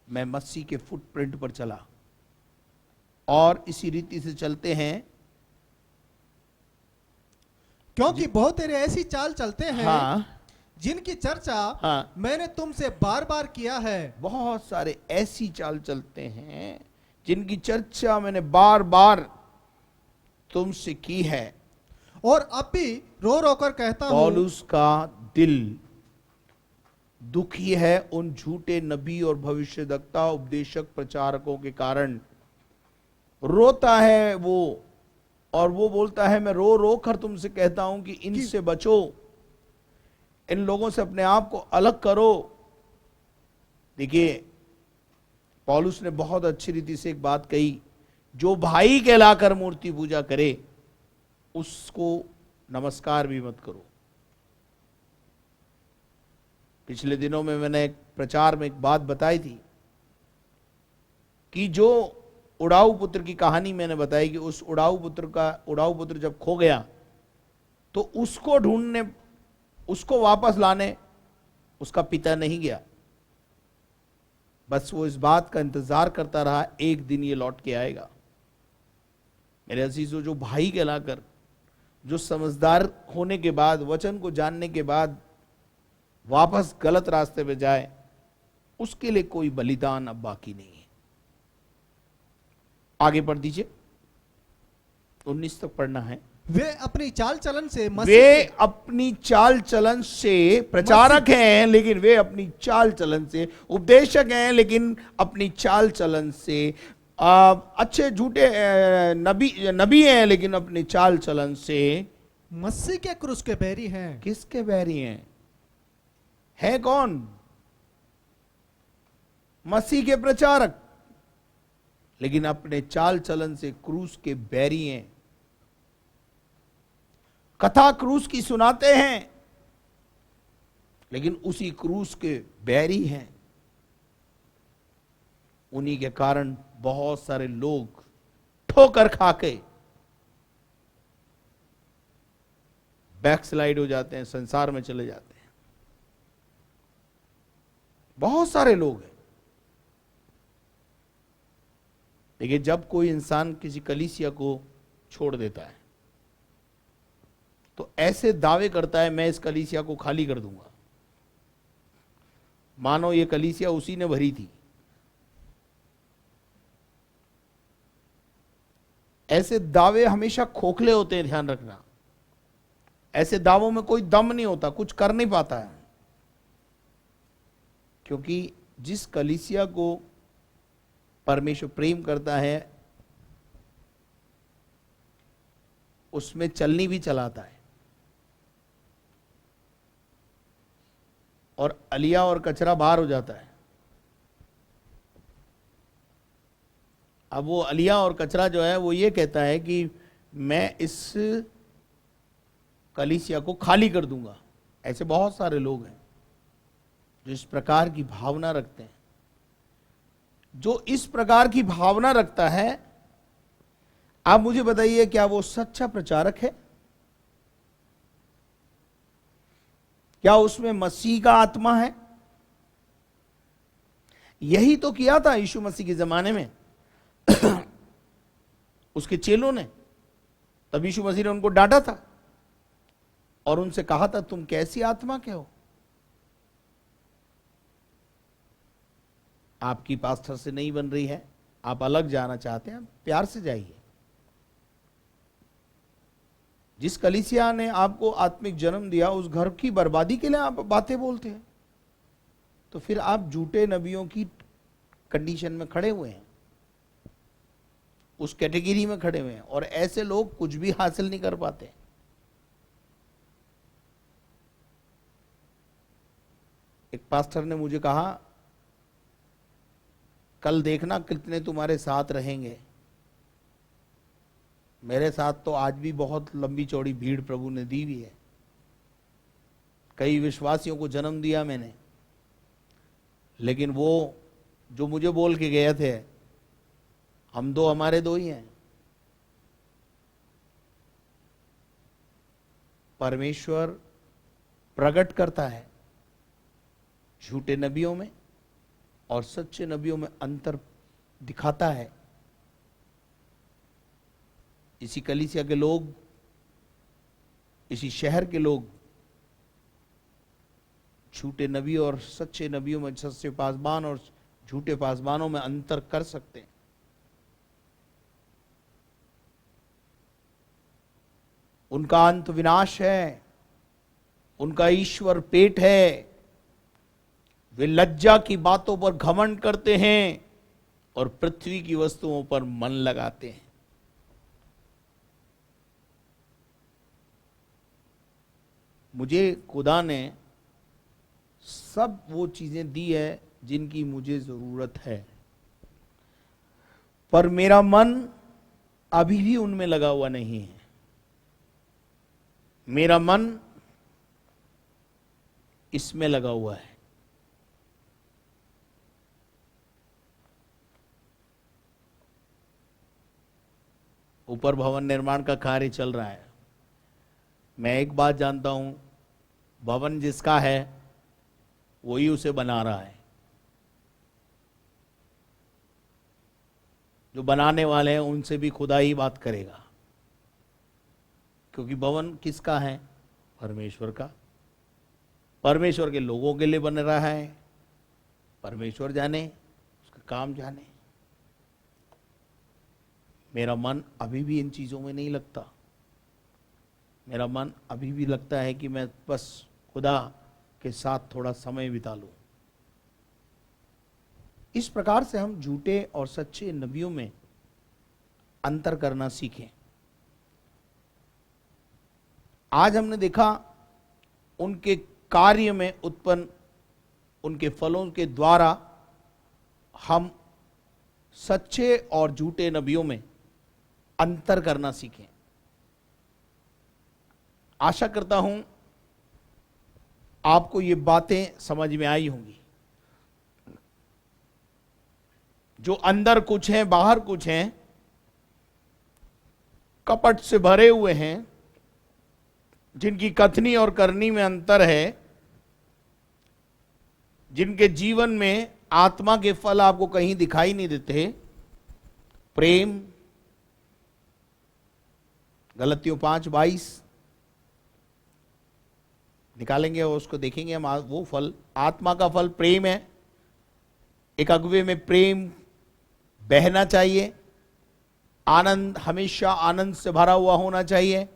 मैं मसीह के फुटप्रिंट पर चला और इसी रीति से चलते हैं। क्योंकि बहुत तेरे ऐसी चाल चलते हैं, हाँ, जिनकी चर्चा हाँ। मैंने तुमसे बार बार किया है। बहुत सारे ऐसी चाल चलते हैं जिनकी चर्चा मैंने बार बार तुमसे की है। और अब भी रो रो कर कहता हूं, पौलुस का दिल दुखी है उन झूठे नबी और भविष्यद्वक्ता, उपदेशक, प्रचारकों के कारण। रोता है वो, और वो बोलता है मैं रो रो कर तुमसे कहता हूं कि इनसे बचो, इन लोगों से अपने आप को अलग करो। देखिए, पौलुस ने बहुत अच्छी रीति से एक बात कही, जो भाई कहलाकर मूर्ति पूजा करे उसको नमस्कार भी मत करो। पिछले दिनों में मैंने एक प्रचार में एक बात बताई थी कि जो उड़ाऊ पुत्र की कहानी मैंने बताई कि उस उड़ाऊ पुत्र जब खो गया तो उसको ढूंढने, उसको वापस लाने उसका पिता नहीं गया, बस वो इस बात का इंतजार करता रहा एक दिन ये लौट के आएगा। मेरे अजीजों, जो भाई कहलाकर, जो समझदार होने के बाद, वचन को जानने के बाद वापस गलत रास्ते पे जाए, उसके लिए कोई बलिदान अब बाकी नहीं है। आगे पढ़ दीजिए, 19 तक पढ़ना है। वे अपनी चाल चलन से वे अपनी चाल चलन से प्रचारक हैं, लेकिन वे अपनी चाल चलन से उपदेशक हैं, लेकिन अपनी चाल चलन से अच्छे झूठे नबी हैं, लेकिन अपनी चाल चलन से मसीह के क्रूस के बैरी हैं। किसके बैरी हैं? है कौन? मसीह के प्रचारक, लेकिन अपने चाल चलन से क्रूस के बैरी हैं। कथा क्रूस की सुनाते हैं, लेकिन उसी क्रूस के बैरी हैं। उन्हीं के कारण बहुत सारे लोग ठोकर खा के बैकस्लाइड हो जाते हैं, संसार में चले जाते हैं। बहुत सारे लोग हैं। लेकिन जब कोई इंसान किसी कलीसिया को छोड़ देता है तो ऐसे दावे करता है, मैं इस कलीसिया को खाली कर दूंगा, मानो ये कलीसिया उसी ने भरी थी। ऐसे दावे हमेशा खोखले होते हैं, ध्यान रखना। ऐसे दावों में कोई दम नहीं होता, कुछ कर नहीं पाता है। क्योंकि जिस कलीसिया को परमेश्वर प्रेम करता है, उसमें चलनी भी चलाता है। और अलिया और कचरा बाहर हो जाता है। अब वो अलिया और कचरा जो है वो ये कहता है कि मैं इस कलीसिया को खाली कर दूंगा। ऐसे बहुत सारे लोग हैं जो इस प्रकार की भावना रखते हैं। जो इस प्रकार की भावना रखता है, आप मुझे बताइए, क्या वो सच्चा प्रचारक है? क्या उसमें मसीह का आत्मा है? यही तो किया था यीशु मसीह के जमाने में उसके चेलों ने। तब यीशु मसीह ने उनको डांटा था और उनसे कहा था, तुम कैसी आत्मा के हो? आपकी पास्टर से नहीं बन रही है, आप अलग जाना चाहते हैं, प्यार से जाइए। जिस कलीसिया ने आपको आत्मिक जन्म दिया, उस घर की बर्बादी के लिए आप बातें बोलते हैं। तो फिर आप झूठे नबियों की कंडीशन में खड़े हुए हैं, उस कैटेगरी में खड़े हुए हैं। और ऐसे लोग कुछ भी हासिल नहीं कर पाते। एक पास्टर ने मुझे कहा, कल देखना कितने तुम्हारे साथ रहेंगे। मेरे साथ तो आज भी बहुत लंबी चौड़ी भीड़ प्रभु ने दी हुई है। कई विश्वासियों को जन्म दिया मैंने, लेकिन वो जो मुझे बोल के गए थे, हम दो हमारे दो ही हैं। परमेश्वर प्रकट करता है झूठे नबियों में और सच्चे नबियों में अंतर दिखाता है। इसी कलीसिया के लोग, इसी शहर के लोग झूठे नबी और सच्चे नबियों में, सच्चे पासबान और झूठे पासबानों में अंतर कर सकते हैं। उनका अंत विनाश है, उनका ईश्वर पेट है। वे लज्जा की बातों पर घमंड करते हैं और पृथ्वी की वस्तुओं पर मन लगाते हैं। मुझे खुदा ने सब वो चीजें दी है जिनकी मुझे जरूरत है, पर मेरा मन अभी भी उनमें लगा हुआ नहीं है। मेरा मन इसमें लगा हुआ है। ऊपर भवन निर्माण का कार्य चल रहा है। मैं एक बात जानता हूं, भवन जिसका है वही उसे बना रहा है। जो बनाने वाले हैं उनसे भी खुदा ही बात करेगा, क्योंकि भवन किसका है? परमेश्वर का। परमेश्वर के लोगों के लिए बन रहा है। परमेश्वर जाने, उसका काम जाने। मेरा मन अभी भी इन चीजों में नहीं लगता। मेरा मन अभी भी लगता है कि मैं बस खुदा के साथ थोड़ा समय बिता लूं। इस प्रकार से हम झूठे और सच्चे नबियों में अंतर करना सीखें। आज हमने देखा उनके कार्य में उत्पन्न उनके फलों के द्वारा हम सच्चे और झूठे नबियों में अंतर करना सीखें। आशा करता हूं आपको ये बातें समझ में आई होंगी। जो अंदर कुछ हैं बाहर कुछ हैं, कपट से भरे हुए हैं, जिनकी कथनी और करनी में अंतर है, जिनके जीवन में आत्मा के फल आपको कहीं दिखाई नहीं देते। प्रेम, गलतियों 5:22 निकालेंगे और उसको देखेंगे हम। वो फल, आत्मा का फल प्रेम है। एक अगुवे में प्रेम बहना चाहिए। आनंद, हमेशा आनंद से भरा हुआ होना चाहिए।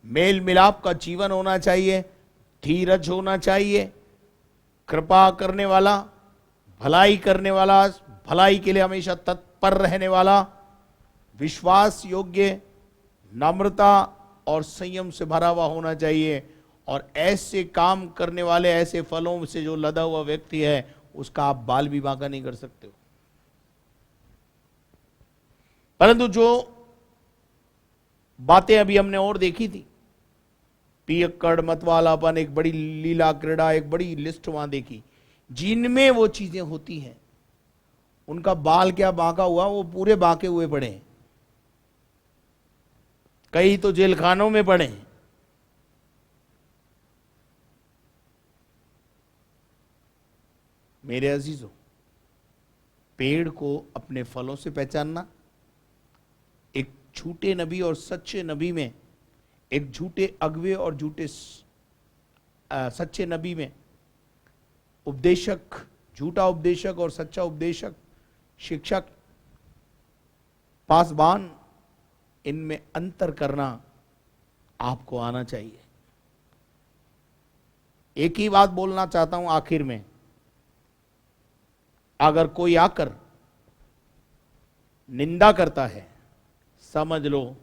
मेल मिलाप का जीवन होना चाहिए। धीरज होना चाहिए। कृपा करने वाला, भलाई करने वाला, भलाई के लिए हमेशा तत्पर रहने वाला, विश्वास योग्य, नम्रता और संयम से भरा हुआ होना चाहिए। और ऐसे काम करने वाले, ऐसे फलों से जो लदा हुआ व्यक्ति है, उसका आप बाल भी बांका नहीं कर सकते हो। परंतु जो बातें अभी हमने और देखी थी, पियक्कड़, मतवालापन, एक बड़ी लीला क्रीड़ा, एक बड़ी लिस्ट वहां देखी, जिनमें वो चीजें होती हैं, उनका बाल क्या बांका हुआ, वो पूरे बांके हुए पड़े हैं। कई तो जेल खानों में पड़े हैं। मेरे अजीजों, पेड़ को अपने फलों से पहचानना, एक झूठे नबी और सच्चे नबी में, एक झूठे अगवे और झूठे सच्चे नबी में, उपदेशक, झूठा उपदेशक और सच्चा उपदेशक, शिक्षक, पासबान, इनमें अंतर करना आपको आना चाहिए। एक ही बात बोलना चाहता हूं आखिर में। अगर कोई आकर निंदा करता है, समझ लो,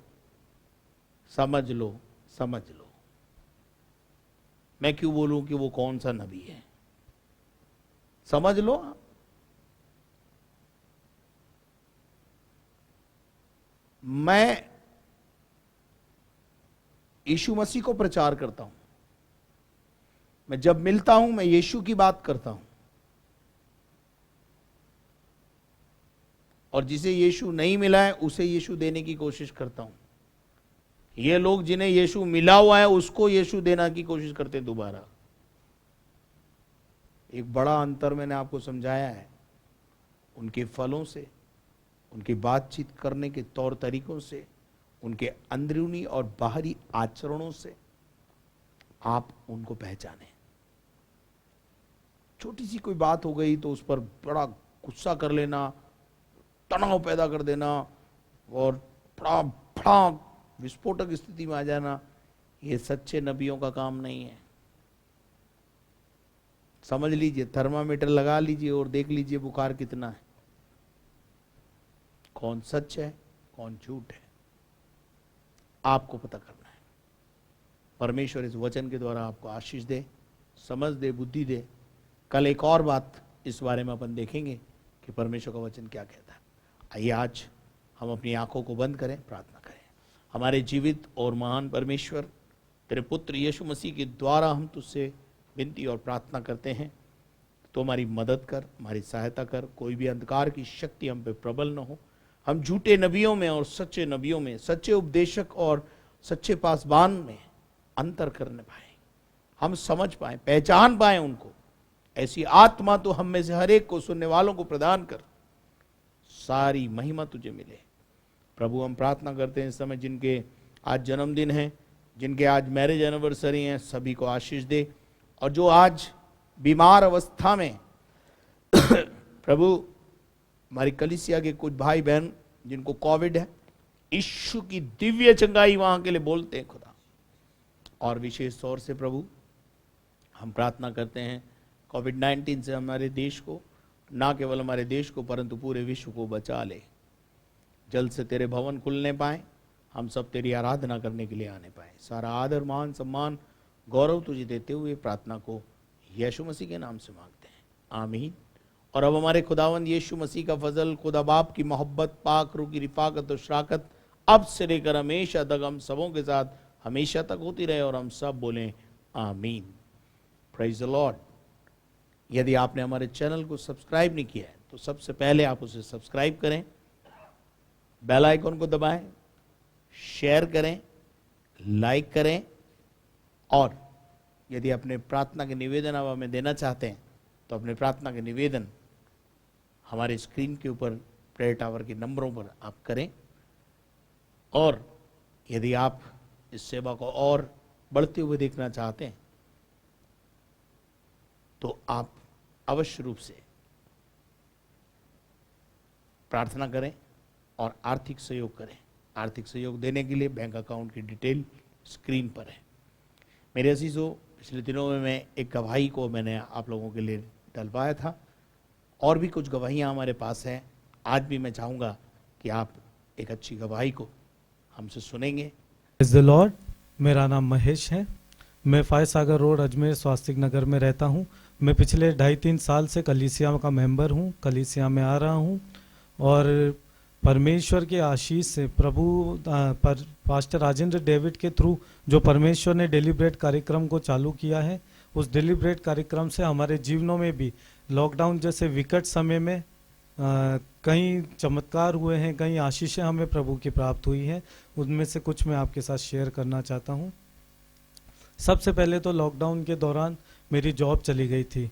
समझ लो, समझ लो। मैं क्यों बोलूं कि वो कौन सा नबी है? समझ लो। मैं यीशु मसीह को प्रचार करता हूं। मैं जब मिलता हूं, मैं यीशु की बात करता हूं। और जिसे यीशु नहीं मिला है, उसे यीशु देने की कोशिश करता हूं। ये लोग जिन्हें यीशु मिला हुआ है, उसको यीशु देना की कोशिश करते दोबारा। एक बड़ा अंतर मैंने आपको समझाया है। उनके फलों से, उनकी बातचीत करने के तौर तरीकों से, उनके अंदरूनी और बाहरी आचरणों से आप उनको पहचानें। छोटी सी कोई बात हो गई तो उस पर बड़ा गुस्सा कर लेना, तनाव पैदा कर देना और बड़ा बड़ा विस्फोटक स्थिति में आ जाना, ये सच्चे नबियों का काम नहीं है। समझ लीजिए, थर्मामीटर लगा लीजिए और देख लीजिए बुखार कितना है, कौन सच है कौन झूठ है, आपको पता करना है। परमेश्वर इस वचन के द्वारा आपको आशीष दे, समझ दे, बुद्धि दे। कल एक और बात इस बारे में अपन देखेंगे कि परमेश्वर का वचन क्या कहता है। आइए आज हम अपनी आंखों को बंद करें, प्रार्थना करें। हमारे जीवित और महान परमेश्वर, तेरे पुत्र यीशु मसीह के द्वारा हम तुझसे विनती और प्रार्थना करते हैं, तो हमारी मदद कर, हमारी सहायता कर। कोई भी अंधकार की शक्ति हम पे प्रबल न हो। हम झूठे नबियों में और सच्चे नबियों में, सच्चे उपदेशक और सच्चे पासबान में अंतर करने पाए, हम समझ पाए, पहचान पाए उनको। ऐसी आत्मा तो हम में से हर एक को, सुनने वालों को प्रदान कर। सारी महिमा तुझे मिले प्रभु। हम प्रार्थना करते हैं इस समय जिनके आज जन्मदिन है, जिनके आज मैरिज एनिवर्सरी हैं, सभी को आशीष दे। और जो आज बीमार अवस्था में प्रभु, हमारी कलीसिया के कुछ भाई बहन जिनको कोविड है, यीशु की दिव्य चंगाई वहां के लिए बोलते हैं खुदा। और विशेष तौर से प्रभु हम प्रार्थना करते हैं कोविड-19 से हमारे देश को ना केवल हमारे देश को परंतु पूरे विश्व को बचा ले। जल्द से तेरे भवन खुलने पाए, हम सब तेरी आराधना करने के लिए आने पाए। सारा आदर, मान, सम्मान, गौरव तुझे देते हुए प्रार्थना को यीशु मसीह के नाम से मांगते हैं, आमीन। और अब हमारे खुदावंद यीशु मसीह का फजल, खुदा बाप की मोहब्बत, पाक रूह की रिफाकत और शराकत अब से लेकर हमेशा तक हम सबों के साथ हमेशा तक होती रहे। और हम सब बोलें आमीन। Praise the Lord. यदि आपने हमारे चैनल को सब्सक्राइब नहीं किया है तो सबसे पहले आप उसे सब्सक्राइब करें, बेल आइकन को दबाएं, शेयर करें, लाइक करें। और यदि अपने प्रार्थना के निवेदन आप हमें देना चाहते हैं तो अपने प्रार्थना के निवेदन हमारे स्क्रीन के ऊपर प्रेयर टावर के नंबरों पर आप करें। और यदि आप इस सेवा को और बढ़ते हुए देखना चाहते हैं तो आप अवश्य रूप से प्रार्थना करें और आर्थिक सहयोग करें। आर्थिक सहयोग देने के लिए बैंक अकाउंट की डिटेल स्क्रीन पर है। मेरे अजीजों, पिछले दिनों में मैं एक गवाही को मैंने आप लोगों के लिए डलवाया था, और भी कुछ गवाहियाँ हमारे पास हैं। आज भी मैं चाहूँगा कि आप एक अच्छी गवाही को हमसे सुनेंगे। Praise the Lord. मेरा नाम महेश है। मैं फाय सागर रोड अजमेर स्वास्तिक नगर में रहता हूँ। मैं पिछले 2.5-3 साल से कलीसिया का मेंबर हूँ, कलीसिया में आ रहा हूँ। और परमेश्वर के आशीष से प्रभु पास्टर राजेंद्र डेविड के थ्रू जो परमेश्वर ने डेली ब्रेड कार्यक्रम को चालू किया है, उस डेली ब्रेड कार्यक्रम से हमारे जीवनों में भी लॉकडाउन जैसे विकट समय में कई चमत्कार हुए हैं, कई आशीषें हमें प्रभु की प्राप्त हुई हैं। उनमें से कुछ मैं आपके साथ शेयर करना चाहता हूँ। सबसे पहले तो लॉकडाउन के दौरान मेरी जॉब चली गई थी,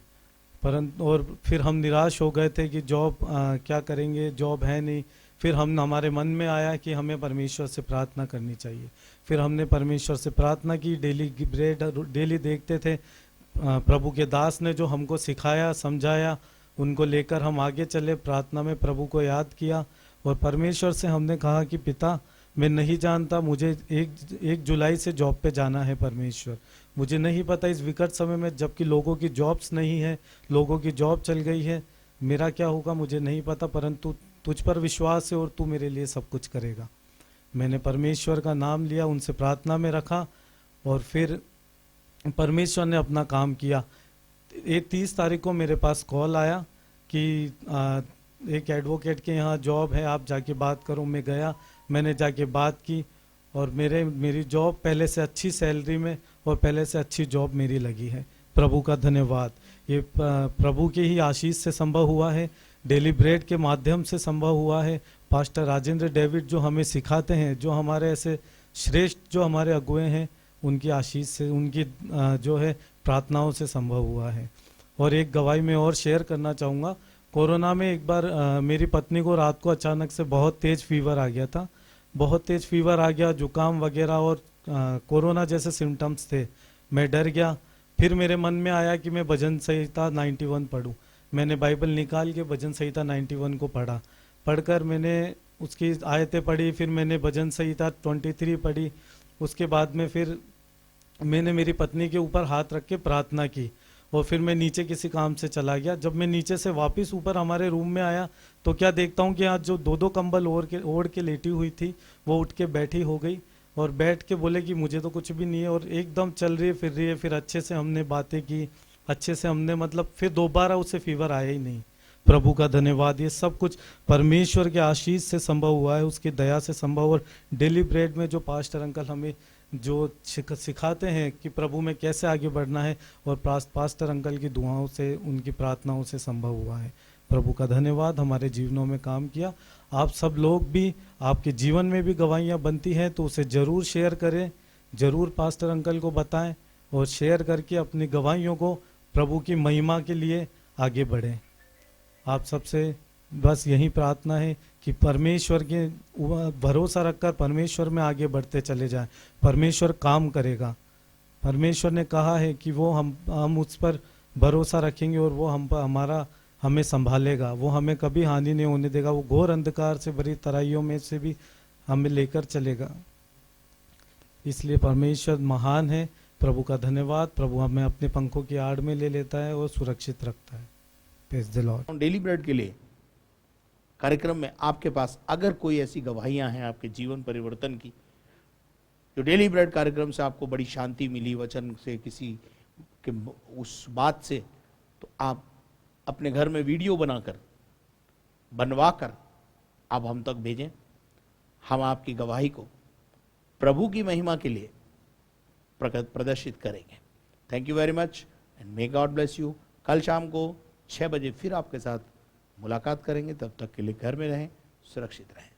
परंतु और फिर हम निराश हो गए थे कि जॉब क्या करेंगे, जॉब है नहीं। फिर हमारे मन में आया कि हमें परमेश्वर से प्रार्थना करनी चाहिए। फिर हमने परमेश्वर से प्रार्थना की, डेली ब्रेड डेली देखते थे। प्रभु के दास ने जो हमको सिखाया, समझाया, उनको लेकर हम आगे चले। प्रार्थना में प्रभु को याद किया और परमेश्वर से हमने कहा कि पिता, मैं नहीं जानता, मुझे 1 जुलाई से जॉब पे जाना है। परमेश्वर, मुझे नहीं पता इस विकट समय में, जबकि लोगों की जॉब्स नहीं है, लोगों की जॉब चल गई है, मेरा क्या होगा मुझे नहीं पता, परंतु तुझ पर विश्वास है और तू मेरे लिए सब कुछ करेगा। मैंने परमेश्वर का नाम लिया, उनसे प्रार्थना में रखा और फिर परमेश्वर ने अपना काम किया। 30 तारीख को मेरे पास कॉल आया कि एक एडवोकेट के यहाँ जॉब है, आप जाके बात करो। मैं गया, मैंने जाके बात की और मेरी जॉब पहले से अच्छी सैलरी में और पहले से अच्छी जॉब मेरी लगी है। प्रभु का धन्यवाद। ये प्रभु के ही आशीष से संभव हुआ है, डेली ब्रेड के माध्यम से संभव हुआ है। पास्टर राजेंद्र डेविड जो हमें सिखाते हैं, जो हमारे ऐसे श्रेष्ठ जो हमारे अगुए हैं, उनकी आशीष से, उनकी जो है प्रार्थनाओं से संभव हुआ है। और एक गवाही में और शेयर करना चाहूँगा। कोरोना में एक बार मेरी पत्नी को रात को अचानक से बहुत तेज़ फीवर आ गया था, बहुत तेज़ फीवर आ गया, जुकाम वगैरह और कोरोना जैसे सिम्टम्स थे। मैं डर गया। फिर मेरे मन में आया कि मैं भजन संहिता 91 पढूं। मैंने बाइबल निकाल के भजन संहिता 91 को पढ़ा। पढ़कर मैंने उसकी आयतें पढ़ी, फिर मैंने भजन संहिता 23 पढ़ी। उसके बाद में फिर मैंने मेरी पत्नी के ऊपर हाथ रख के प्रार्थना की और फिर मैं नीचे किसी काम से चला गया। जब मैं नीचे से वापस ऊपर हमारे रूम में आया तो क्या देखता हूँ कि आज जो 2-2 कंबल ओढ़ के लेटी हुई थी, वो उठ के बैठी हो गई और बैठ के बोले कि मुझे तो कुछ भी नहीं है, और एकदम चल रही है, फिर रही है। फिर अच्छे से हमने बातें की, अच्छे से हमने मतलब फिर दोबारा उसे फीवर आया ही नहीं। प्रभु का धन्यवाद। ये सब कुछ परमेश्वर के आशीष से संभव हुआ है, उसकी दया से संभव। और डेली ब्रेड में जो पास्टर अंकल हमें जो सिखाते हैं कि प्रभु में कैसे आगे बढ़ना है, और पास्टर अंकल की दुआओं से, उनकी प्रार्थनाओं से संभव हुआ है। प्रभु का धन्यवाद, हमारे जीवनों में काम किया। आप सब लोग भी, आपके जीवन में भी गवाहियाँ बनती हैं तो उसे ज़रूर शेयर करें, ज़रूर पास्टर अंकल को बताएं और शेयर करके अपनी गवाहियों को प्रभु की महिमा के लिए आगे बढ़ें। आप सबसे बस यही प्रार्थना है कि परमेश्वर के भरोसा रखकर परमेश्वर में आगे बढ़ते चले जाएं। परमेश्वर काम करेगा। परमेश्वर ने कहा है कि वो हम उस पर भरोसा रखेंगे और वो हमें संभालेगा, वो हमें कभी हानि नहीं होने देगा, वो घोर अंधकार से भरी तराइयों में से भी हमें लेकर चलेगा। इसलिए परमेश्वर महान है। प्रभु का धन्यवाद। प्रभु हमें अपने पंखों की आड़ में ले लेता है और सुरक्षित रखता है। Praise the Lord. Daily bread के लिए कार्यक्रम में आपके पास अगर कोई ऐसी गवाहियां हैं आपके जीवन परिवर्तन की, जो डेली ब्रेड कार्यक्रम से आपको बड़ी शांति मिली, वचन से, किसी के उस बात से, तो आप अपने घर में वीडियो बनवाकर आप हम तक भेजें। हम आपकी गवाही को प्रभु की महिमा के लिए प्रदर्शित करेंगे। Thank you very much and may God bless you. कल शाम को 6 बजे फिर आपके साथ मुलाकात करेंगे। तब तक के लिए घर में रहें, सुरक्षित रहें।